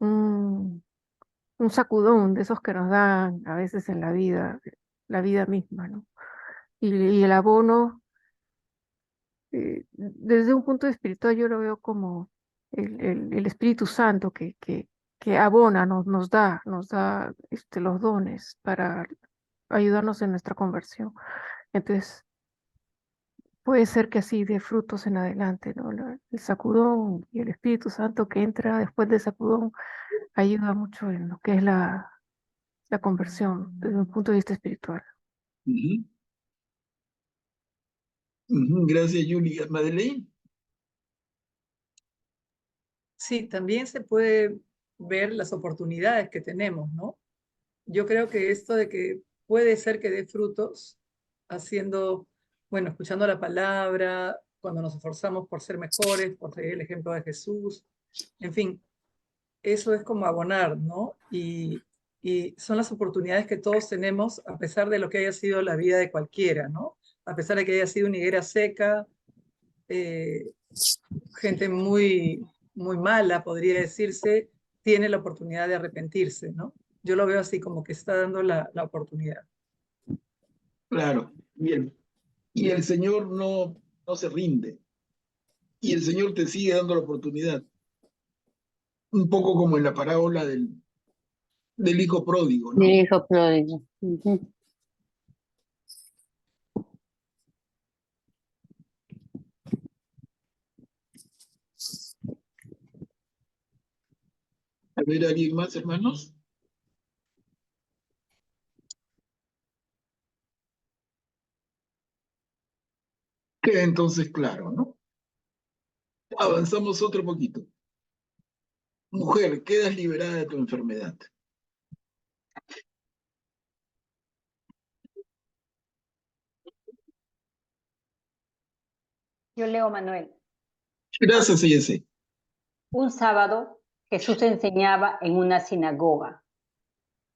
un sacudón de esos que nos dan a veces en la vida misma, ¿no? Y el abono, desde un punto espiritual, yo lo veo como el Espíritu Santo que abona, nos da los dones para ayudarnos en nuestra conversión. Entonces, puede ser que así dé frutos en adelante, ¿no? El sacudón y el Espíritu Santo que entra después del sacudón ayuda mucho en lo que es la conversión desde un punto de vista espiritual. Uh-huh. Uh-huh. Gracias, Yuli. Madeleine. Sí, también se puede ver las oportunidades que tenemos, ¿no? Yo creo que esto de que puede ser que dé frutos haciendo, bueno, escuchando la palabra, cuando nos esforzamos por ser mejores, por seguir el ejemplo de Jesús, en fin, eso es como abonar, ¿no? Y son las oportunidades que todos tenemos a pesar de lo que haya sido la vida de cualquiera, ¿no? A pesar de que haya sido una higuera seca, gente muy, muy mala, podría decirse, tiene la oportunidad de arrepentirse, ¿no? Yo lo veo así, como que está dando la oportunidad. Claro, bien. Y el Señor no se rinde. Y el Señor te sigue dando la oportunidad. Un poco como en la parábola del hijo pródigo, Del ¿no? hijo pródigo. Ujú. A ver, ¿alguien más, hermanos? Queda entonces claro, ¿no? Avanzamos otro poquito. Mujer, quedas liberada de tu enfermedad. Yo leo Manuel. Gracias, ella. Un sábado Jesús enseñaba en una sinagoga.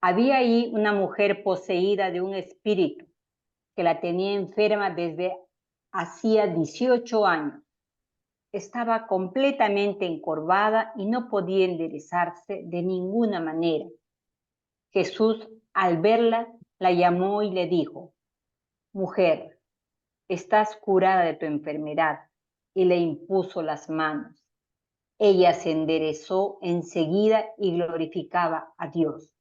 Había ahí una mujer poseída de un espíritu que la tenía enferma desde hacía 18 años. Estaba completamente encorvada y no podía enderezarse de ninguna manera. Jesús, al verla, la llamó y le dijo: Mujer, estás curada de tu enfermedad, y le impuso las manos. Ella se enderezó enseguida y glorificaba a Dios.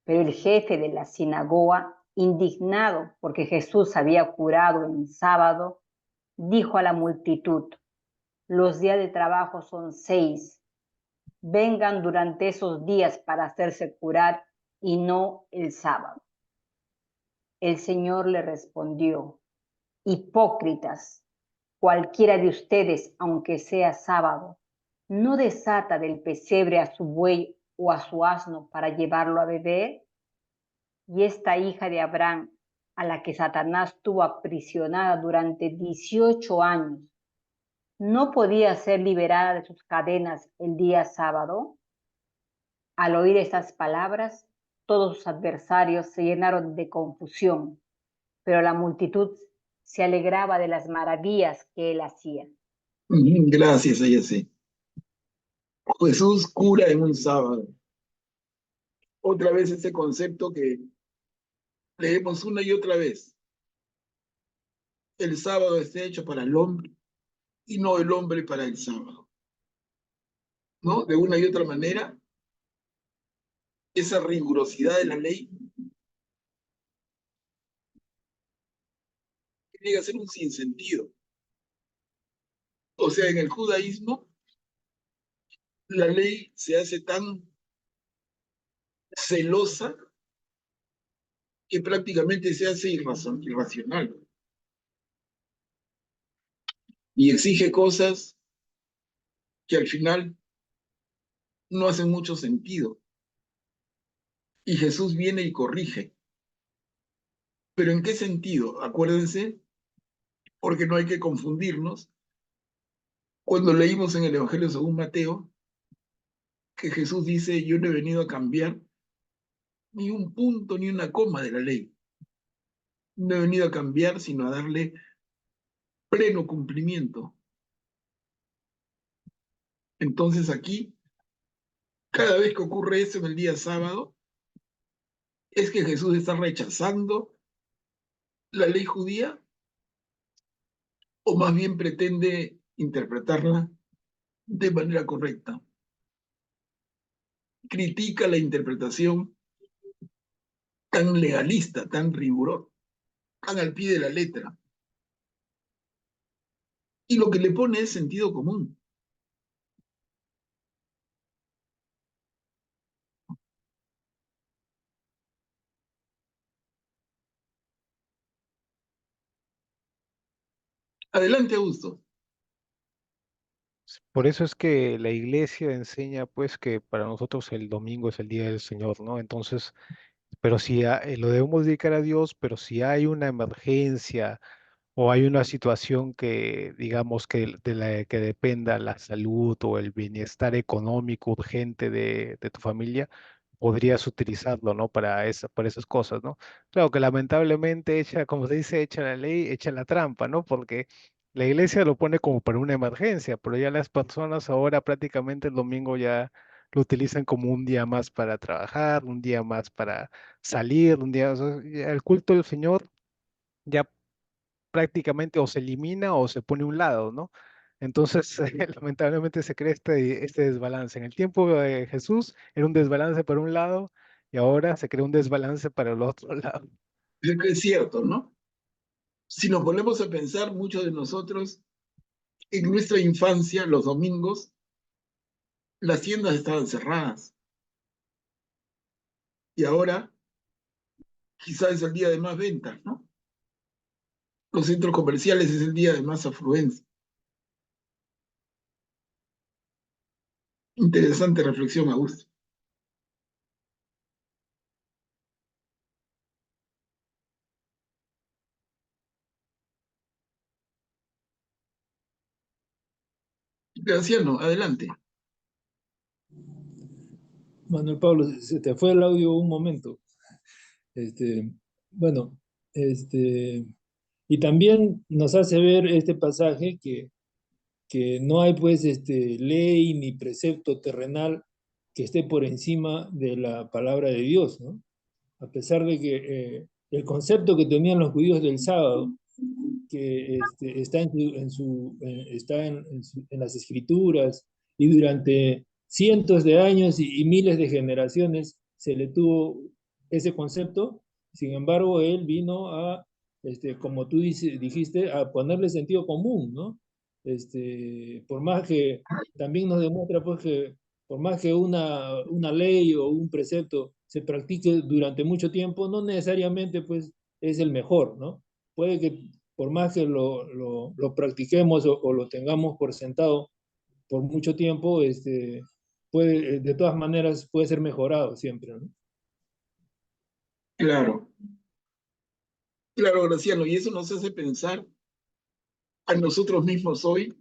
Pero el jefe de la sinagoga, indignado porque Jesús había curado en sábado, dijo a la multitud: los días de trabajo son 6. Vengan durante esos días para hacerse curar y no el sábado. El Señor le respondió: hipócritas, cualquiera de ustedes, aunque sea sábado, ¿no desata del pesebre a su buey o a su asno para llevarlo a beber? Y esta hija de Abraham, a la que Satanás tuvo aprisionada durante 18 años, ¿no podía ser liberada de sus cadenas el día sábado? Al oír estas palabras, todos sus adversarios se llenaron de confusión, pero la multitud se alegraba de las maravillas que él hacía. Gracias, ella. Jesús cura en un sábado. Otra vez ese concepto que leemos una y otra vez. El sábado está hecho para el hombre y no el hombre para el sábado. ¿No? De una y otra manera, esa rigurosidad de la ley llega a ser un sinsentido. O sea, en el judaísmo, la ley se hace tan celosa que prácticamente se hace irracional y exige cosas que al final no hacen mucho sentido. Y Jesús viene y corrige. ¿Pero en qué sentido? Acuérdense, porque no hay que confundirnos. Cuando leímos en el Evangelio según Mateo, que Jesús dice: yo no he venido a cambiar ni un punto ni una coma de la ley. No he venido a cambiar, sino a darle pleno cumplimiento. Entonces aquí, cada vez que ocurre eso en el día sábado, es que Jesús está rechazando la ley judía, o más bien pretende interpretarla de manera correcta. Critica la interpretación tan legalista, tan rigurosa, tan al pie de la letra. Y lo que le pone es sentido común. Adelante, Augusto. Por eso es que la iglesia enseña pues que para nosotros el domingo es el día del Señor, ¿no? Entonces, pero si lo debemos dedicar a Dios, pero si hay una emergencia o hay una situación que, digamos, que de la que dependa la salud o el bienestar económico urgente de tu familia, podrías utilizarlo, ¿no? Para esas cosas, ¿no? Claro que lamentablemente echa, como se dice, echa la ley, echa la trampa, ¿no? Porque la iglesia lo pone como para una emergencia, pero ya las personas ahora prácticamente el domingo ya lo utilizan como un día más para trabajar, un día más para salir, un día, o sea, ya el culto del Señor ya prácticamente o se elimina o se pone a un lado, ¿no? Entonces, lamentablemente se crea este desbalance. En el tiempo de Jesús era un desbalance para un lado y ahora se crea un desbalance para el otro lado. Creo que es cierto, ¿no? Si nos ponemos a pensar, muchos de nosotros, en nuestra infancia, los domingos, las tiendas estaban cerradas. Y ahora, quizás es el día de más ventas, ¿no? Los centros comerciales es el día de más afluencia. Interesante reflexión, Augusto. Graciano, adelante. Manuel Pablo, se te fue el audio un momento. Bueno, y también nos hace ver este pasaje que no hay pues ley ni precepto terrenal que esté por encima de la palabra de Dios, ¿no? A pesar de que el concepto que tenían los judíos del sábado, que está en las escrituras, y durante cientos de años y miles de generaciones se le tuvo ese concepto. Sin embargo, él vino a, como tú dijiste, a ponerle sentido común, ¿no? Por más que también nos demuestra pues que por más que una ley o un precepto se practique durante mucho tiempo, no necesariamente pues es el mejor, ¿no? Puede que por más que lo practiquemos o lo tengamos por sentado por mucho tiempo, puede, de todas maneras puede ser mejorado siempre, ¿no? Claro, claro, Graciano, y eso nos hace pensar a nosotros mismos hoy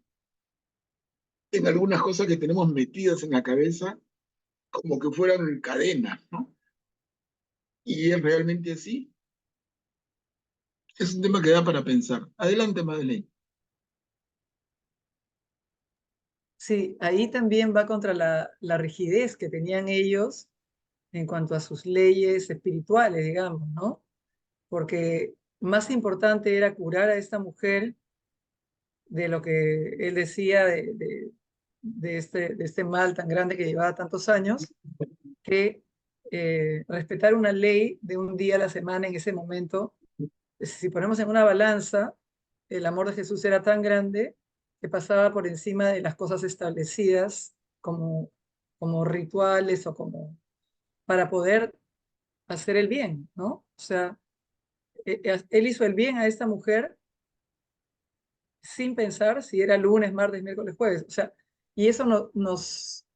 en algunas cosas que tenemos metidas en la cabeza como que fueran cadenas, ¿no? Y es realmente así. Es un tema que da para pensar. Adelante, Madeleine. Sí, ahí también va contra la rigidez que tenían ellos en cuanto a sus leyes espirituales, digamos, ¿no? Porque más importante era curar a esta mujer de lo que él decía de este mal tan grande que llevaba tantos años, que respetar una ley de un día a la semana en ese momento. Si ponemos en una balanza, el amor de Jesús era tan grande que pasaba por encima de las cosas establecidas como rituales o como para poder hacer el bien, ¿no? O sea, él hizo el bien a esta mujer sin pensar si era lunes, martes, miércoles, jueves. O sea, y eso no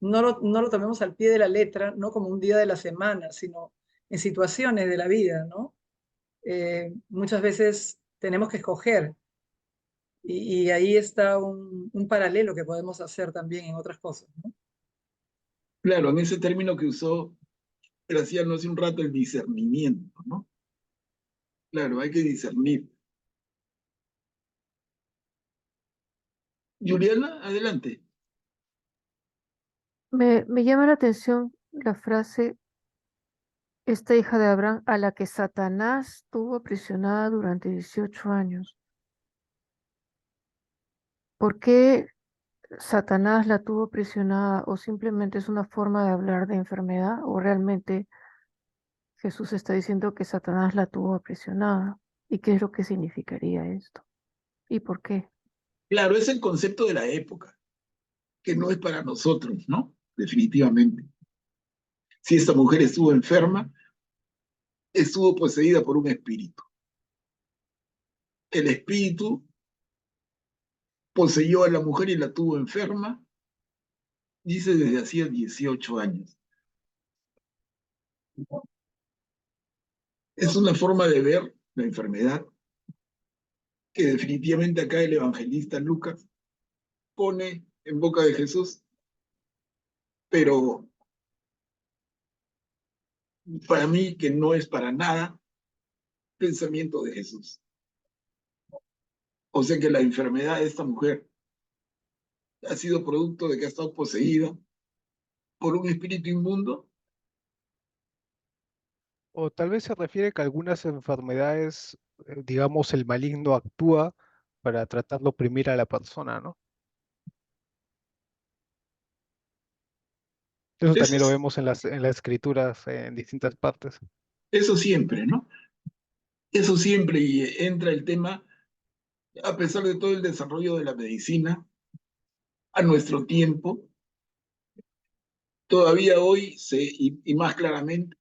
lo tomemos al pie de la letra, no como un día de la semana, sino en situaciones de la vida, ¿no? Muchas veces tenemos que escoger y ahí está un paralelo que podemos hacer también en otras cosas, ¿no? Claro, en ese término que usó Graciano hace un rato, el discernimiento, ¿no? Claro, hay que discernir. Juliana, adelante. Me llama la atención la frase, esta hija de Abraham, a la que Satanás tuvo aprisionada durante 18 años. ¿Por qué Satanás la tuvo aprisionada? ¿O simplemente es una forma de hablar de enfermedad? ¿O realmente Jesús está diciendo que Satanás la tuvo aprisionada? ¿Y qué es lo que significaría esto? ¿Y por qué? Claro, es el concepto de la época, que no es para nosotros, ¿no? Definitivamente. Si esta mujer estuvo enferma, estuvo poseída por un espíritu. El espíritu poseyó a la mujer y la tuvo enferma, dice desde hacía 18 años. Es una forma de ver la enfermedad que definitivamente acá el evangelista Lucas pone en boca de Jesús, pero para mí que no es para nada pensamiento de Jesús. O sea que la enfermedad de esta mujer ha sido producto de que ha estado poseída por un espíritu inmundo. O tal vez se refiere que algunas enfermedades digamos, el maligno actúa para tratar de oprimir a la persona, ¿no? Eso Eso, también lo vemos en las escrituras en distintas partes. eso siempre, ¿no? Eso siempre, y entra el tema, a pesar de todo el desarrollo de la medicina, a nuestro tiempo, todavía hoy, y más claramente,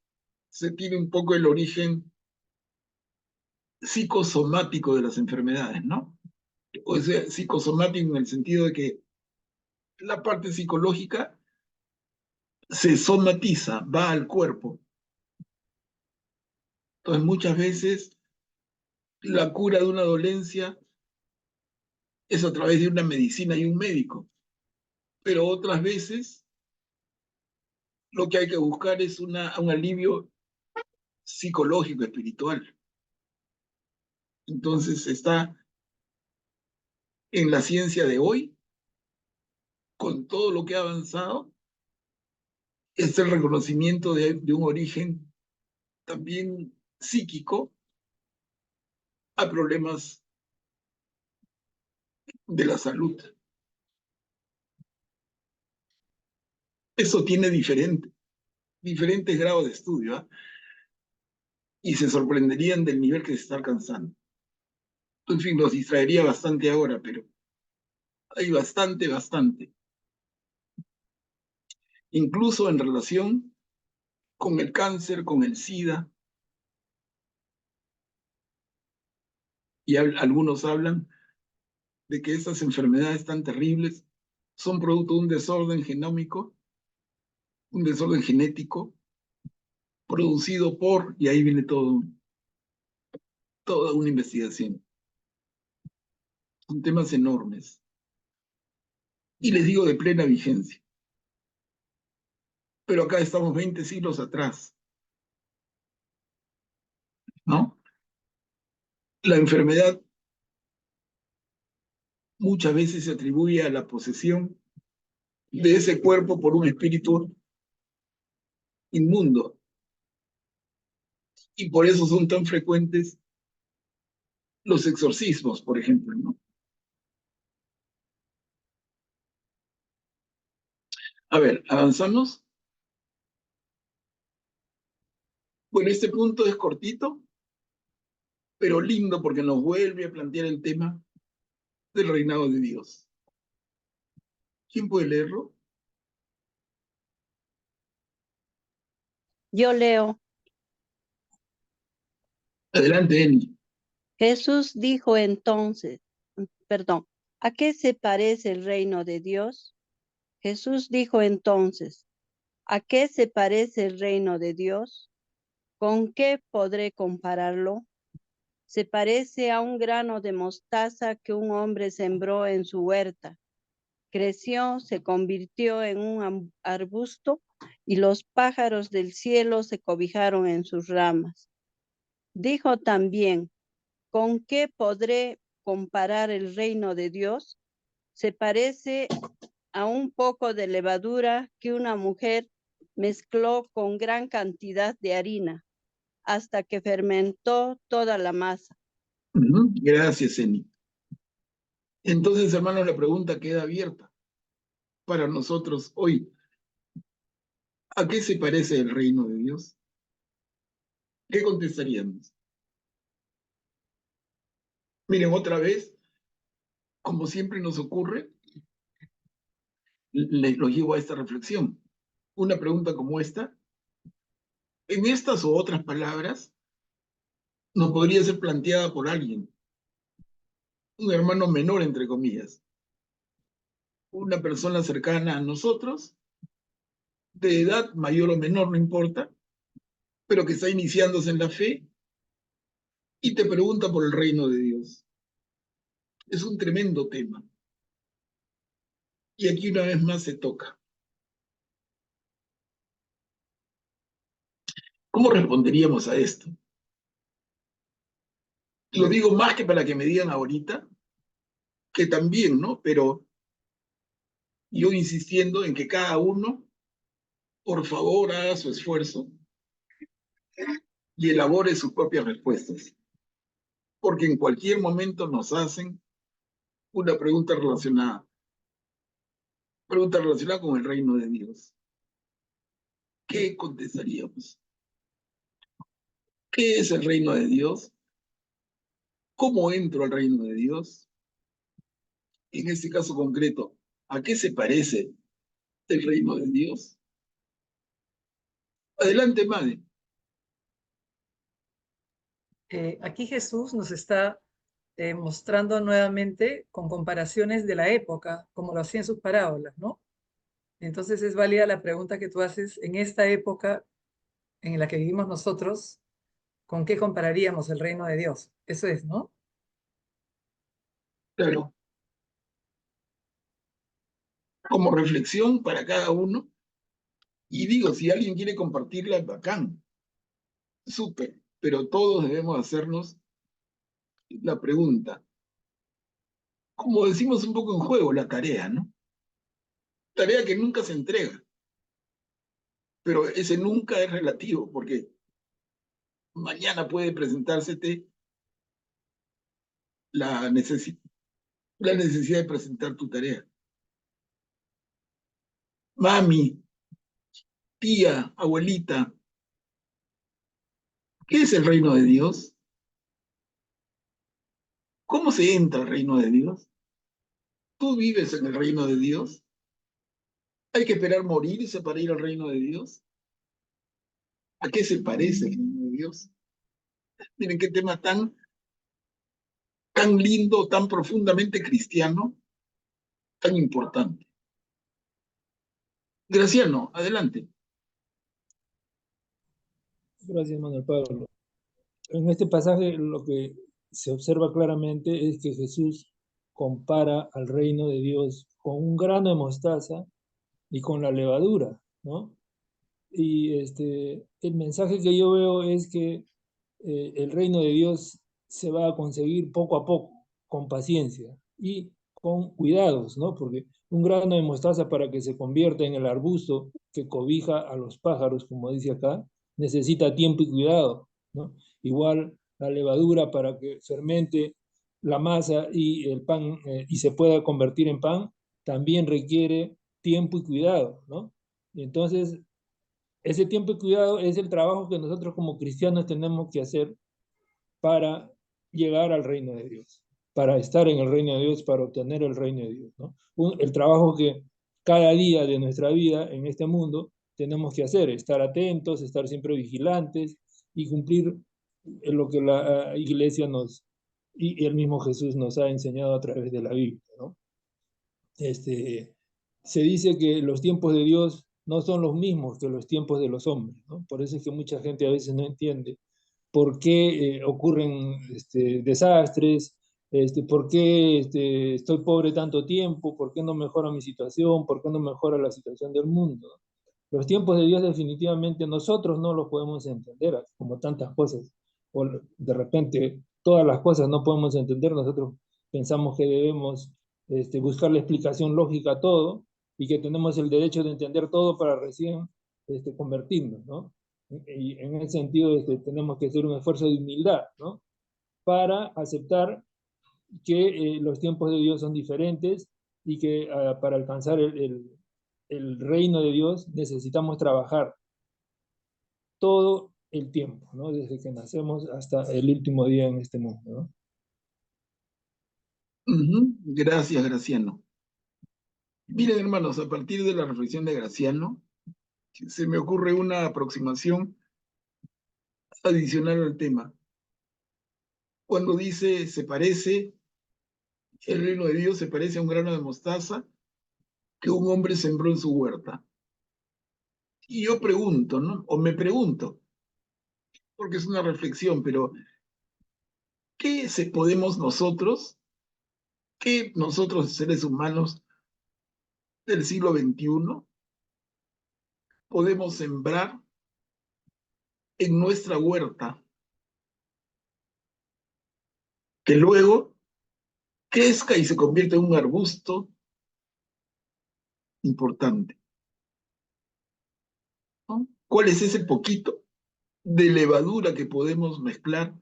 se tiene un poco el origen psicosomático de las enfermedades, ¿no? O sea, psicosomático en el sentido de que la parte psicológica se somatiza, va al cuerpo. Entonces, muchas veces la cura de una dolencia es a través de una medicina y un médico, pero otras veces lo que hay que buscar es un alivio psicológico, espiritual. Entonces, está en la ciencia de hoy, con todo lo que ha avanzado, es el reconocimiento de un origen también psíquico a problemas de la salud. Eso tiene diferentes grados de estudio, ¿eh? Y se sorprenderían del nivel que se está alcanzando. En fin, nos distraería bastante ahora, pero hay bastante. Incluso en relación con el cáncer, con el SIDA, y algunos hablan de que estas enfermedades tan terribles son producto de un desorden genómico, un desorden genético, producido por, y ahí viene toda una investigación. Son temas enormes. Y les digo de plena vigencia. Pero acá estamos 20 siglos atrás, ¿no? La enfermedad muchas veces se atribuye a la posesión de ese cuerpo por un espíritu inmundo. Y por eso son tan frecuentes los exorcismos, por ejemplo, ¿no? A ver, avanzamos. Bueno, este punto es cortito, pero lindo porque nos vuelve a plantear el tema del reinado de Dios. ¿Quién puede leerlo? Yo leo. Adelante, Eni. Jesús dijo entonces, perdón, ¿a qué se parece el reino de Dios? Jesús dijo entonces, ¿a qué se parece el reino de Dios? ¿Con qué podré compararlo? Se parece a un grano de mostaza que un hombre sembró en su huerta. Creció, se convirtió en un arbusto y los pájaros del cielo se cobijaron en sus ramas. Dijo también, ¿con qué podré comparar el reino de Dios? Se parece a un poco de levadura que una mujer mezcló con gran cantidad de harina hasta que fermentó toda la masa. Gracias, Eni. Entonces, hermanos, la pregunta queda abierta para nosotros hoy. ¿A qué se parece el reino de Dios? ¿Qué contestaríamos? Miren, otra vez, como siempre nos ocurre, los llevo a esta reflexión. Una pregunta como esta, en estas o otras palabras, nos podría ser planteada por alguien, un hermano menor, entre comillas, una persona cercana a nosotros, de edad mayor o menor, no importa, pero que está iniciándose en la fe y te pregunta por el reino de Dios. Es un tremendo tema. Y aquí una vez más se toca. ¿Cómo responderíamos a esto? Lo digo más que para que me digan ahorita, que también, ¿no? Pero yo insistiendo en que cada uno, por favor, haga su esfuerzo y elabore sus propias respuestas. porque en cualquier momento nos hacen una pregunta relacionada con el reino de Dios. ¿Qué contestaríamos? ¿Qué es el reino de Dios? ¿Cómo entro al reino de Dios? En este caso concreto, ¿a qué se parece el reino de Dios? Adelante, Made. Aquí Jesús nos está mostrando nuevamente con comparaciones de la época, como lo hacía en sus parábolas, ¿no? Entonces es válida la pregunta que tú haces en esta época en la que vivimos nosotros, ¿con qué compararíamos el reino de Dios? Eso es, ¿no? Claro. Como reflexión para cada uno. Y digo, si alguien quiere compartirla, bacán. Súper. Pero todos debemos hacernos la pregunta. Como decimos un poco en juego, la tarea, ¿no? Tarea que nunca se entrega. Pero ese nunca es relativo, porque mañana puede presentársete la necesidad de presentar tu tarea. Mami, tía, abuelita, ¿qué es el reino de Dios? ¿Cómo se entra al reino de Dios? ¿Tú vives en el reino de Dios? ¿Hay que esperar morirse para ir al reino de Dios? ¿A qué se parece el reino de Dios? Miren qué tema tan lindo, tan profundamente cristiano, tan importante. Graciano, adelante. Gracias, Manuel Pablo. En este pasaje lo que se observa claramente es que Jesús compara al reino de Dios con un grano de mostaza y con la levadura, ¿no? Y el mensaje que yo veo es que el reino de Dios se va a conseguir poco a poco, con paciencia y con cuidados, ¿no? Porque un grano de mostaza para que se convierta en el arbusto que cobija a los pájaros, como dice acá, necesita tiempo y cuidado, ¿no? Igual la levadura para que fermente la masa y el pan y se pueda convertir en pan, también requiere tiempo y cuidado, ¿no? Entonces, ese tiempo y cuidado es el trabajo que nosotros como cristianos tenemos que hacer para llegar al reino de Dios, para estar en el reino de Dios, para obtener el reino de Dios, ¿no? El trabajo que cada día de nuestra vida en este mundo tenemos que hacer, estar atentos, estar siempre vigilantes y cumplir lo que la iglesia y el mismo Jesús nos ha enseñado a través de la Biblia, ¿no? Se dice que los tiempos de Dios no son los mismos que los tiempos de los hombres, ¿no? Por eso es que mucha gente a veces no entiende por qué ocurren desastres, por qué estoy pobre tanto tiempo, por qué no mejora mi situación, por qué no mejora la situación del mundo. Los tiempos de Dios definitivamente nosotros no los podemos entender, como tantas cosas, o de repente todas las cosas no podemos entender, nosotros pensamos que debemos buscar la explicación lógica a todo y que tenemos el derecho de entender todo para recién convertirnos, ¿no? Y en ese sentido tenemos que hacer un esfuerzo de humildad, ¿no? Para aceptar que los tiempos de Dios son diferentes y que para alcanzar el reino de Dios necesitamos trabajar todo el tiempo, ¿no? Desde que nacemos hasta el último día en este mundo, ¿no? Gracias, Graciano. Miren, hermanos, a partir de la reflexión de Graciano, se me ocurre una aproximación adicional al tema. Cuando dice, el reino de Dios se parece a un grano de mostaza que un hombre sembró en su huerta. Y yo pregunto, ¿no? O me pregunto, porque es una reflexión, pero ¿qué podemos nosotros, qué nosotros seres humanos del siglo XXI podemos sembrar en nuestra huerta que luego crezca y se convierta en un arbusto importante, ¿no? ¿Cuál es ese poquito de levadura que podemos mezclar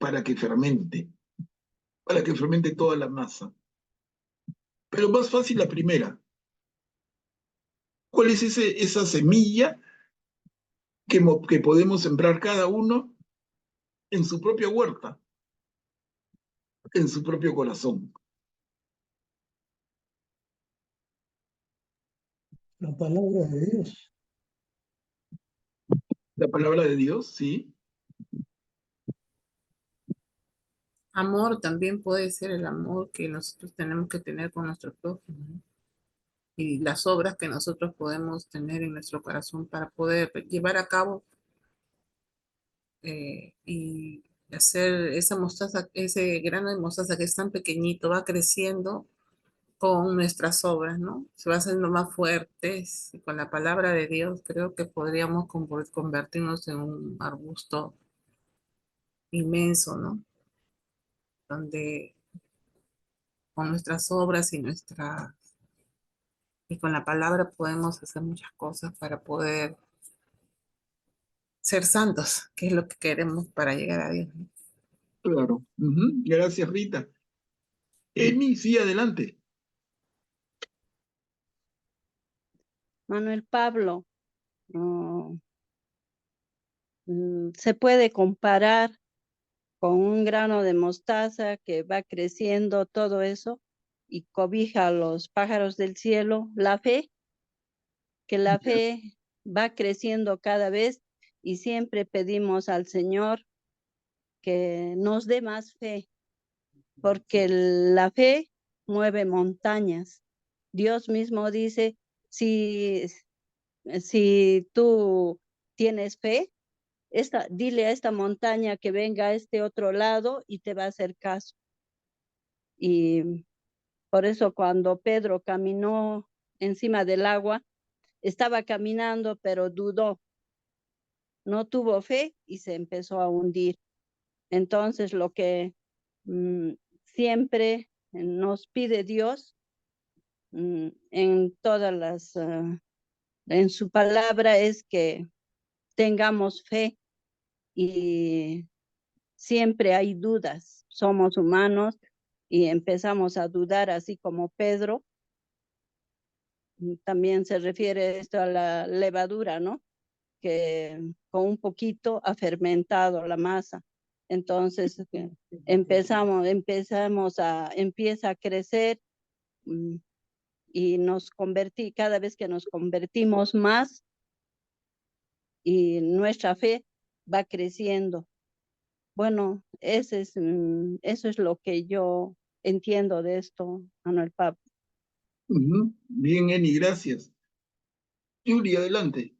para que fermente toda la masa. Pero más fácil la primera. ¿Cuál es esa semilla que podemos sembrar cada uno en su propia huerta, en su propio corazón? La palabra de Dios. La palabra de Dios, sí. Amor también puede ser el amor que nosotros tenemos que tener con nuestro prójimo, ¿no? Y las obras que nosotros podemos tener en nuestro corazón para poder llevar a cabo y hacer esa mostaza, ese grano de mostaza que es tan pequeñito, va creciendo con nuestras obras, ¿no? Se va haciendo más fuertes y con la palabra de Dios creo que podríamos convertirnos en un arbusto inmenso, ¿no? Donde con nuestras obras y con la palabra podemos hacer muchas cosas para poder ser santos, que es lo que queremos para llegar a Dios, ¿no? Claro. Ujú. Gracias, Rita. Emi, sí, adelante. Manuel Pablo, se puede comparar con un grano de mostaza que va creciendo todo eso y cobija a los pájaros del cielo. La fe, que la fe va creciendo cada vez y siempre pedimos al Señor que nos dé más fe, porque la fe mueve montañas. Dios mismo dice, si tú tienes fe, dile a esta montaña que venga a este otro lado y te va a hacer caso. Y por eso cuando Pedro caminó encima del agua, estaba caminando, pero dudó, no tuvo fe y se empezó a hundir. Entonces lo que siempre nos pide Dios en todas las, en su palabra es que tengamos fe y siempre hay dudas. Somos humanos y empezamos a dudar así como Pedro. También se refiere esto a la levadura, ¿no? Que con un poquito ha fermentado la masa. Entonces empieza a crecer y cada vez que nos convertimos más y nuestra fe va creciendo. Bueno, eso es lo que yo entiendo de esto, Manuel Pablo. Ujú. Bien, Eni, gracias. Yuri, adelante.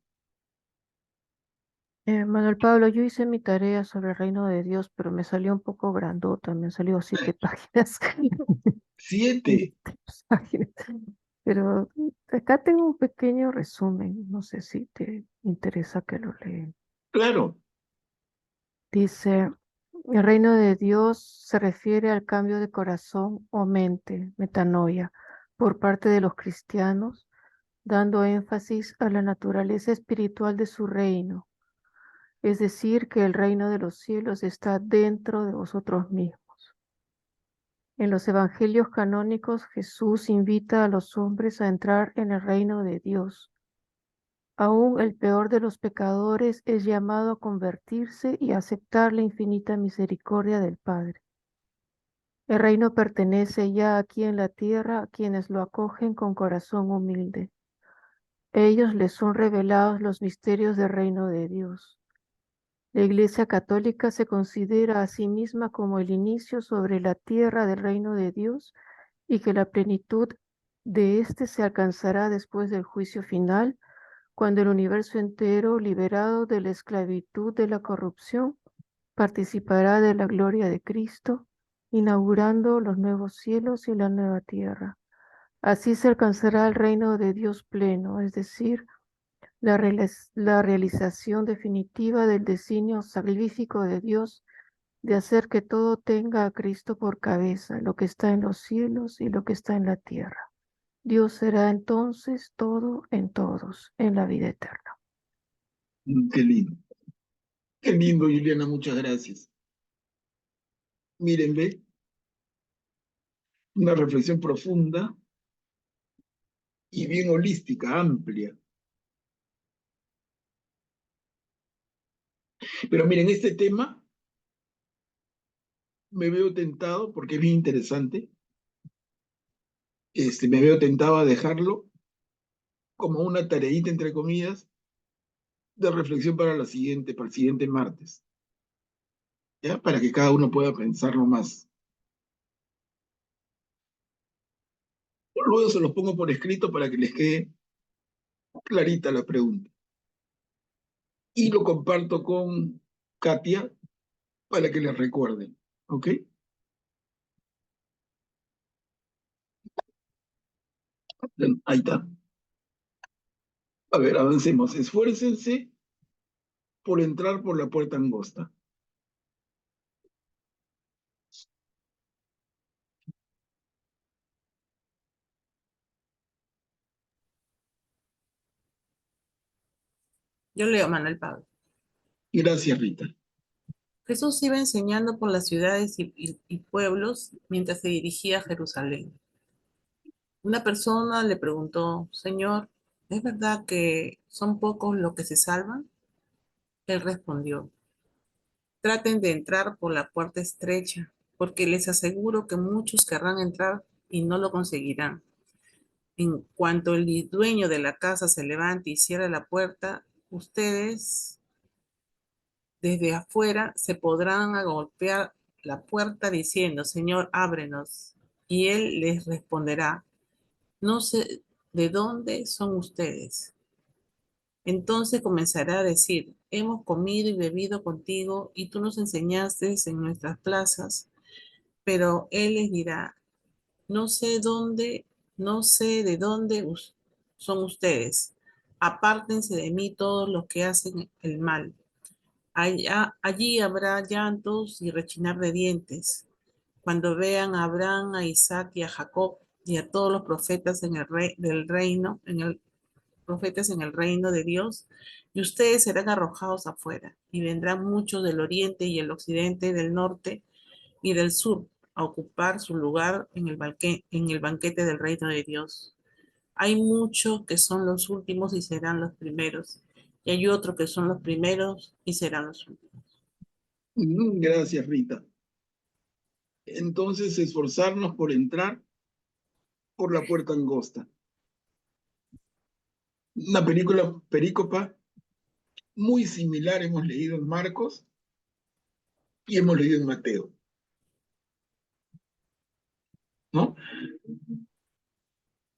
Manuel Pablo, yo hice mi tarea sobre el reino de Dios, pero me salió un poco grandota, me salió 7 páginas. 7. 7 páginas. Pero acá tengo un pequeño resumen, no sé si te interesa que lo lea. Claro. Dice, el reino de Dios se refiere al cambio de corazón o mente, metanoia, por parte de los cristianos, dando énfasis a la naturaleza espiritual de su reino. Es decir, que el reino de los cielos está dentro de vosotros mismos. En los evangelios canónicos, Jesús invita a los hombres a entrar en el reino de Dios. Aún el peor de los pecadores es llamado a convertirse y aceptar la infinita misericordia del Padre. El reino pertenece ya aquí en la tierra a quienes lo acogen con corazón humilde. Ellos les son revelados los misterios del reino de Dios. La Iglesia Católica se considera a sí misma como el inicio sobre la tierra del reino de Dios y que la plenitud de éste se alcanzará después del juicio final, cuando el universo entero, liberado de la esclavitud de la corrupción, participará de la gloria de Cristo, inaugurando los nuevos cielos y la nueva tierra. Así se alcanzará el reino de Dios pleno, es decir, la realización definitiva del designio salvífico de Dios de hacer que todo tenga a Cristo por cabeza, lo que está en los cielos y lo que está en la tierra. Dios será entonces todo en todos, en la vida eterna. Qué lindo. Qué lindo, Juliana, muchas gracias. Miren, ve, una reflexión profunda y bien holística, amplia. Pero miren, este tema me veo tentado, porque es bien interesante, me veo tentado a dejarlo como una tareita, entre comillas, de reflexión para el siguiente martes, ¿ya? Para que cada uno pueda pensarlo más. Luego se los pongo por escrito para que les quede clarita la pregunta. Y lo comparto con Katia para que les recuerden, ¿ok? Ahí está. A ver, avancemos. Esfuércense por entrar por la puerta angosta. Yo leo Manuel Pablo. Gracias, Rita. Jesús iba enseñando por las ciudades y pueblos mientras se dirigía a Jerusalén. Una persona le preguntó, Señor, ¿es verdad que son pocos los que se salvan? Él respondió, traten de entrar por la puerta estrecha, porque les aseguro que muchos querrán entrar y no lo conseguirán. En cuanto el dueño de la casa se levante y cierre la puerta, ustedes desde afuera se podrán a golpear la puerta diciendo, Señor, ábrenos. Y él les responderá, no sé de dónde son ustedes. Entonces comenzará a decir, hemos comido y bebido contigo y tú nos enseñaste en nuestras plazas. Pero él les dirá, no sé dónde, no sé de dónde son ustedes. Apártense de mí todos los que hacen el mal. Allí habrá llantos y rechinar de dientes, cuando vean a Abraham, a Isaac y a Jacob y a todos los profetas del reino, profetas en el reino de Dios, y ustedes serán arrojados afuera, y vendrán muchos del oriente y el occidente, del norte y del sur, a ocupar su lugar en el banquete del reino de Dios. Hay muchos que son los últimos y serán los primeros, y hay otros que son los primeros y serán los últimos. Gracias, Rita. Entonces, esforzarnos por entrar por la puerta angosta. Una perícopa muy similar hemos leído en Marcos y hemos leído en Mateo, ¿no?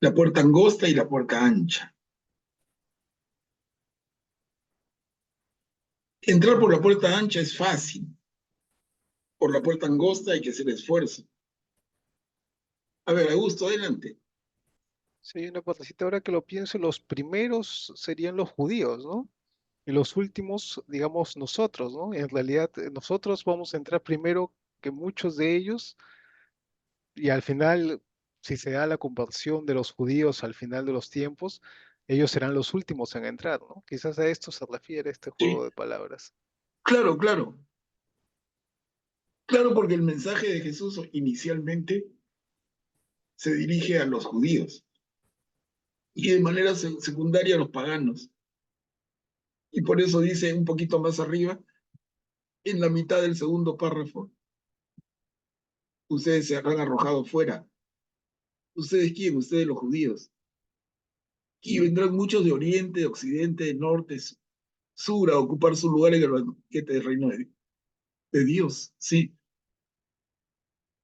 La puerta angosta y la puerta ancha. Entrar por la puerta ancha es fácil. Por la puerta angosta hay que hacer esfuerzo. A ver, Augusto, adelante. Sí, una partecita, ahora que lo pienso, los primeros serían los judíos, ¿no? Y los últimos, digamos, nosotros, ¿no? En realidad, nosotros vamos a entrar primero que muchos de ellos y al final, si se da la conversión de los judíos al final de los tiempos, ellos serán los últimos en entrar, ¿no? Quizás a esto se refiere este juego Sí, de palabras. claro, claro. Claro, porque el mensaje de Jesús inicialmente se dirige a los judíos y de manera secundaria a los paganos. Y por eso dice un poquito más arriba, en la mitad del segundo párrafo, ustedes se habrán arrojado fuera. ¿Ustedes quién? Ustedes los judíos. Y vendrán muchos de oriente, de occidente, de norte, sur, a ocupar su lugar en el banquete del reino de Dios. Sí,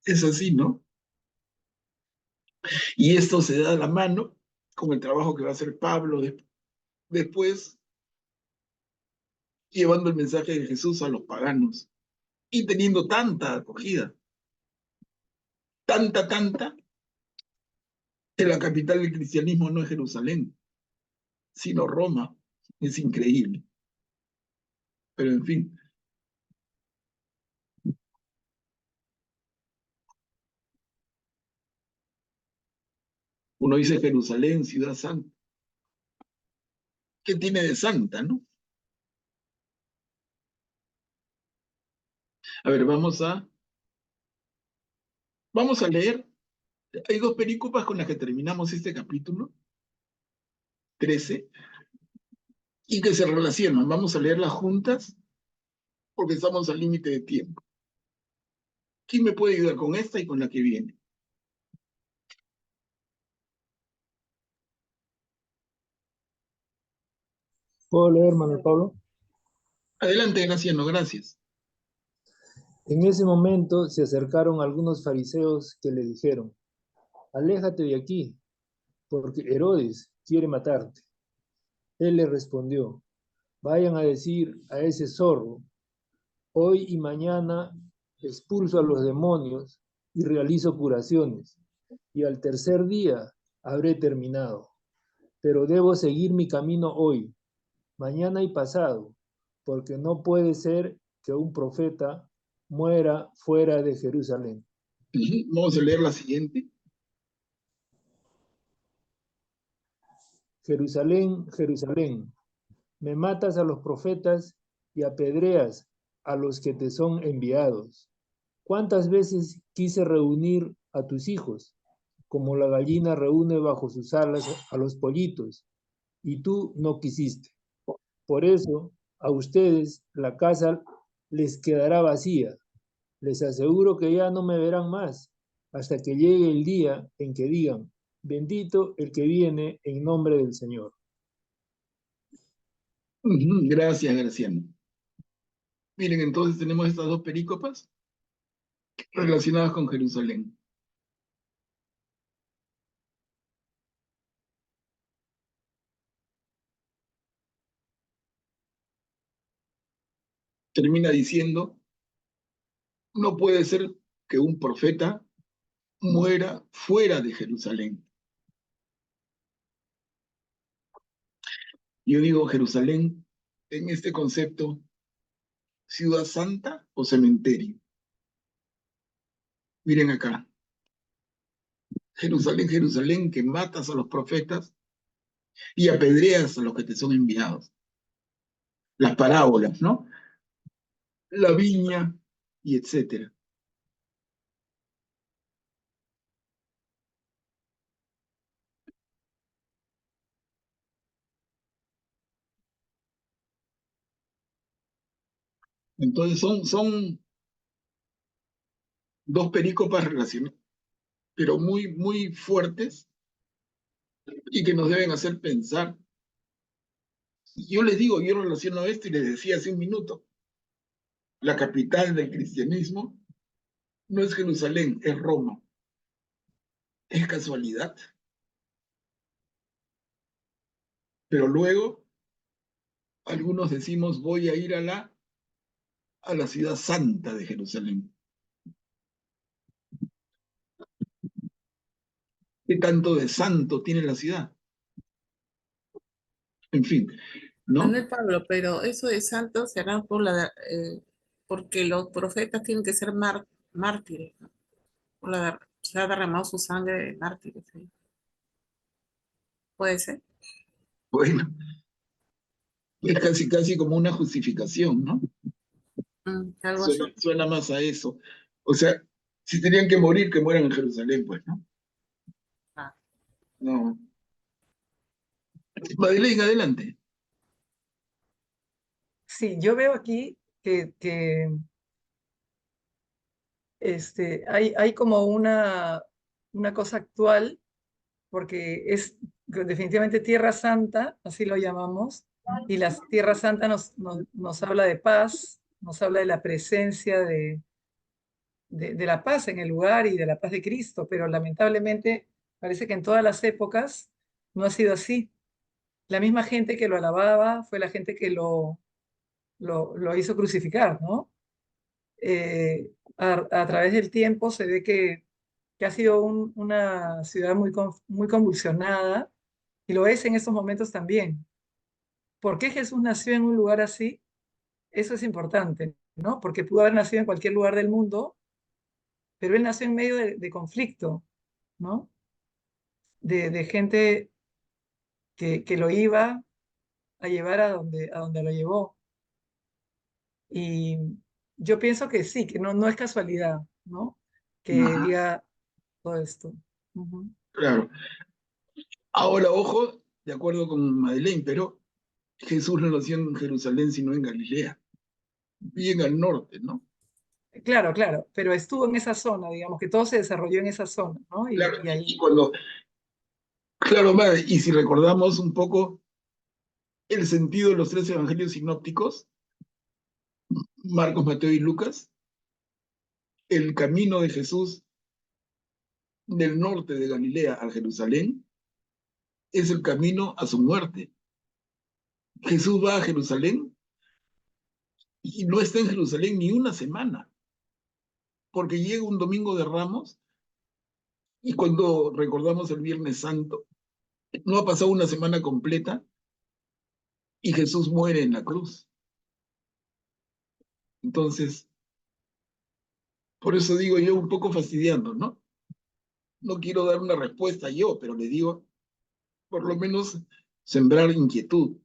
es así, ¿no? Y esto se da a la mano con el trabajo que va a hacer Pablo después, llevando el mensaje de Jesús a los paganos y teniendo tanta acogida, tanta, que la capital del cristianismo no es Jerusalén, sino Roma. Es increíble. Pero en fin. Uno dice Jerusalén, ciudad santa. ¿Qué tiene de santa, no? A ver, vamos a Vamos a leer. Hay dos perícopas con las que terminamos este capítulo 13 y que se relacionan. Vamos a leerlas juntas porque estamos al límite de tiempo. ¿Quién me puede ayudar con esta y con la que viene? ¿Puedo leer, Manuel Pablo? Adelante, Graciano, gracias. En ese momento se acercaron algunos fariseos que le dijeron: aléjate de aquí, porque Herodes quiere matarte. Él le respondió: vayan a decir a ese zorro: hoy y mañana expulso a los demonios y realizo curaciones, y al tercer día habré terminado. Pero debo seguir mi camino hoy, mañana y pasado, porque no puede ser que un profeta muera fuera de Jerusalén. Vamos a leer la siguiente. Jerusalén, Jerusalén, me matas a los profetas y apedreas a los que te son enviados. ¿Cuántas veces quise reunir a tus hijos, como la gallina reúne bajo sus alas a los pollitos, y tú no quisiste? Por eso, a ustedes la casa les quedará vacía. Les aseguro que ya no me verán más, hasta que llegue el día en que digan: bendito el que viene en nombre del Señor. Gracias, Graciano. Miren, entonces tenemos estas dos perícopas relacionadas con Jerusalén. Termina diciendo: no puede ser que un profeta muera fuera de Jerusalén. Yo digo Jerusalén en este concepto, ciudad santa o cementerio. Miren acá. Jerusalén, Jerusalén, que matas a los profetas y apedreas a los que te son enviados. Las parábolas, ¿no? La viña y etcétera. Entonces son dos perícopas relacionadas, pero muy, muy fuertes y que nos deben hacer pensar. Yo les digo, yo relaciono esto y les decía hace un minuto, la capital del cristianismo no es Jerusalén, es Roma. ¿Es casualidad? Pero luego algunos decimos voy a ir a la ciudad santa de Jerusalén. ¿Qué tanto de santo tiene la ciudad? En fin, ¿no? Manuel Pablo, pero eso de santo será porque los profetas tienen que ser mártires, ¿no? Se ha derramado su sangre de mártires, ¿sí? Puede ser. Bueno, es casi, casi como una justificación, ¿no? Algo así. Suena más a eso. O sea, si tenían que morir, que mueran en Jerusalén, pues, ¿no? Ah. No. Madeleine, adelante. Sí, yo veo aquí que hay como una cosa actual, porque es definitivamente Tierra Santa, así lo llamamos, y la Tierra Santa nos habla de paz, nos habla de la presencia de la paz en el lugar y de la paz de Cristo, pero lamentablemente parece que en todas las épocas no ha sido así. La misma gente que lo alababa fue la gente que lo hizo crucificar, ¿no? A través del tiempo se ve que ha sido una ciudad muy convulsionada, y lo es en estos momentos también. ¿Por qué Jesús nació en un lugar así? Eso es importante, ¿no? Porque pudo haber nacido en cualquier lugar del mundo, pero él nació en medio de conflicto, ¿no? De gente que lo iba a llevar a donde lo llevó. Y yo pienso que sí, que no es casualidad, ¿no? que Ajá, diga todo esto. Ujú. claro. Ahora, ojo, de acuerdo con Madeleine, pero Jesús no nació en Jerusalén, sino en Galilea, bien al norte, ¿no? Claro, claro, pero estuvo en esa zona, digamos que todo se desarrolló en esa zona, ¿no? Claro, Y y ahí, cuando, claro, madre, y si recordamos un poco el sentido de los tres evangelios sinópticos, Marcos, Mateo y Lucas, el camino de Jesús del norte de Galilea a Jerusalén es el camino a su muerte. Jesús va a Jerusalén y no está en Jerusalén ni una semana, porque llega un domingo de Ramos y cuando recordamos el Viernes Santo, no ha pasado una semana completa y Jesús muere en la cruz. Entonces, por eso digo yo un poco fastidiando, ¿no? No quiero dar una respuesta yo, pero le digo, por lo menos sembrar inquietud.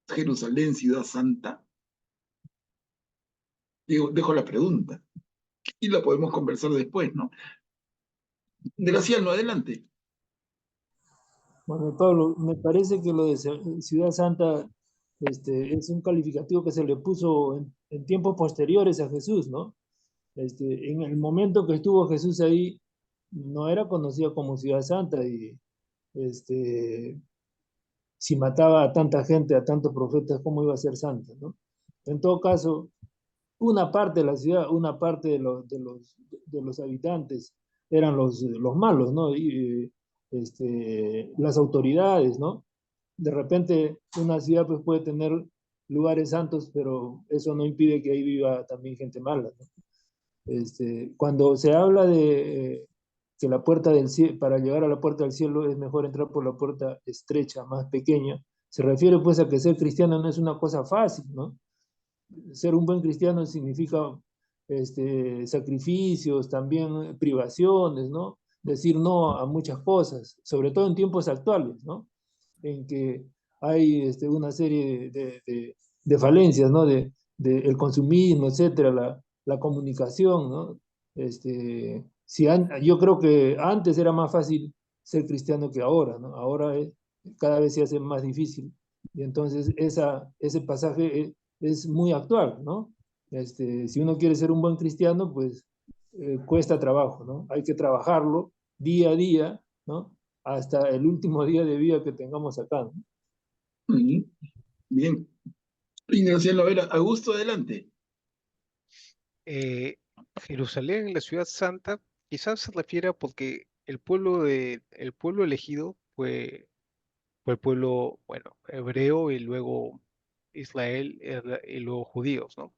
Jerusalén, ciudad santa. Digo, dejo la pregunta y la podemos conversar después, ¿no? Graciano, adelante. Bueno, Pablo, me parece que lo de Ciudad Santa es un calificativo que se le puso en tiempos posteriores a Jesús, ¿no? En el momento que estuvo Jesús ahí, no era conocida como Ciudad Santa y este, si mataba a tanta gente, a tantos profetas, ¿cómo iba a ser santa, ¿no? En todo caso, una parte de la ciudad, una parte de los habitantes eran los malos, ¿no? Y, las autoridades, ¿no? De repente una ciudad pues, puede tener lugares santos, pero eso no impide que ahí viva también gente mala, ¿no? Cuando se habla de que la puerta del cielo, para llegar a la puerta del cielo es mejor entrar por la puerta estrecha, más pequeña, se refiere pues a que ser cristiano no es una cosa fácil, ¿no? Ser un buen cristiano significa sacrificios, también privaciones, ¿no? Decir no a muchas cosas, sobre todo en tiempos actuales, ¿no? En que hay una serie de falencias, ¿no? El consumismo, etcétera, la comunicación, ¿no? Yo creo que antes era más fácil ser cristiano que ahora, ¿no? Ahora cada vez se hace más difícil. Y entonces ese pasaje es muy actual, ¿no? Si uno quiere ser un buen cristiano, pues cuesta trabajo, ¿no? Hay que trabajarlo día a día, ¿no? Hasta el último día de vida que tengamos acá, ¿no? Ujú, bien. Y Graciano, a ver, Augusto, adelante. Eh, Jerusalén, la ciudad santa, quizás se refiere a porque el pueblo elegido fue el pueblo, bueno, hebreo y luego Israel y luego judíos, ¿no?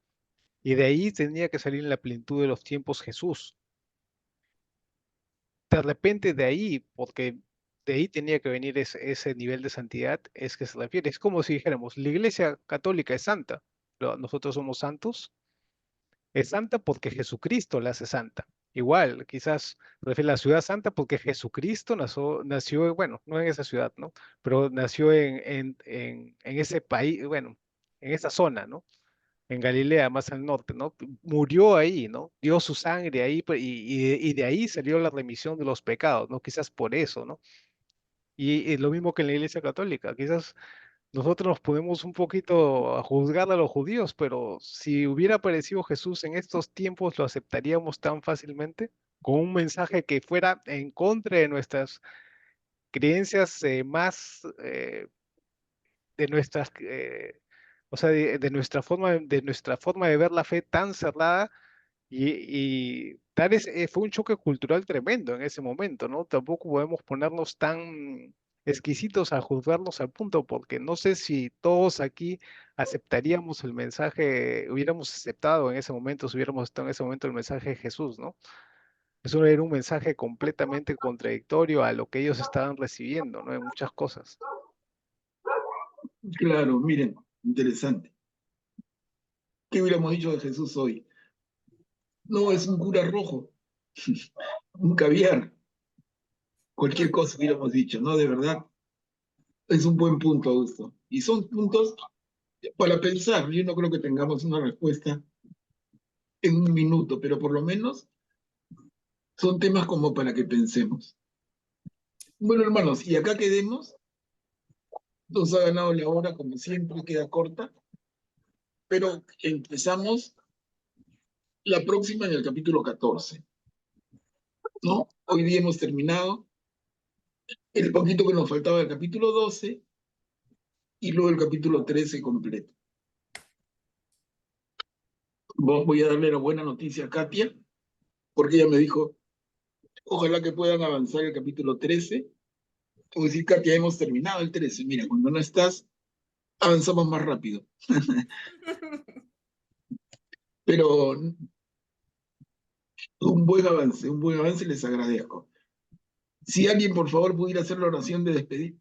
Y de ahí tenía que salir en la plenitud de los tiempos Jesús. De repente de ahí, porque de ahí tenía que venir ese nivel de santidad, es que se refiere. Es como si dijéramos, la Iglesia Católica es santa, nosotros somos santos, es santa porque Jesucristo la hace santa. Igual, quizás refiere a la ciudad santa porque Jesucristo nació, bueno, no en esa ciudad, ¿no? Pero nació en ese país, bueno, en esa zona, ¿no? En Galilea, más al norte, ¿no? Murió ahí, ¿no? Dio su sangre ahí y de ahí salió la remisión de los pecados, ¿no? Quizás por eso, ¿no? Y lo mismo que en la Iglesia Católica, quizás nosotros nos podemos un poquito a juzgar a los judíos, pero si hubiera aparecido Jesús en estos tiempos, ¿lo aceptaríamos tan fácilmente? Con un mensaje que fuera en contra de nuestras creencias más, de nuestras, o sea, de nuestra forma de ver la fe tan cerrada y fue un choque cultural tremendo en ese momento, ¿no? Tampoco podemos ponernos tan exquisitos a juzgarnos al punto, porque no sé si todos aquí aceptaríamos el mensaje, hubiéramos aceptado en ese momento, si hubiéramos estado en ese momento el mensaje de Jesús, ¿no? Eso era un mensaje completamente contradictorio a lo que ellos estaban recibiendo, ¿no? En muchas cosas. Claro, miren, interesante. ¿Qué hubiéramos dicho de Jesús hoy? No, es un cura rojo, un caviar, cualquier cosa hubiéramos dicho, ¿no? De verdad, es un buen punto, Augusto. Y son puntos para pensar. Yo no creo que tengamos una respuesta en un minuto, pero por lo menos Son temas como para que pensemos. Bueno, hermanos, y acá quedemos. Nos ha ganado la hora, como siempre, queda corta. Pero empezamos la próxima en el capítulo 14. ¿No? Hoy día hemos terminado el poquito que nos faltaba del capítulo 12 y luego el capítulo 13 completo. Voy a darle la buena noticia a Katia, porque ella me dijo, ojalá que puedan avanzar el capítulo 13. Como decir, Katia, hemos terminado el 13. Mira, cuando no estás, avanzamos más rápido. Pero un buen avance, les agradezco. Si alguien, por favor, pudiera hacer la oración de despedir.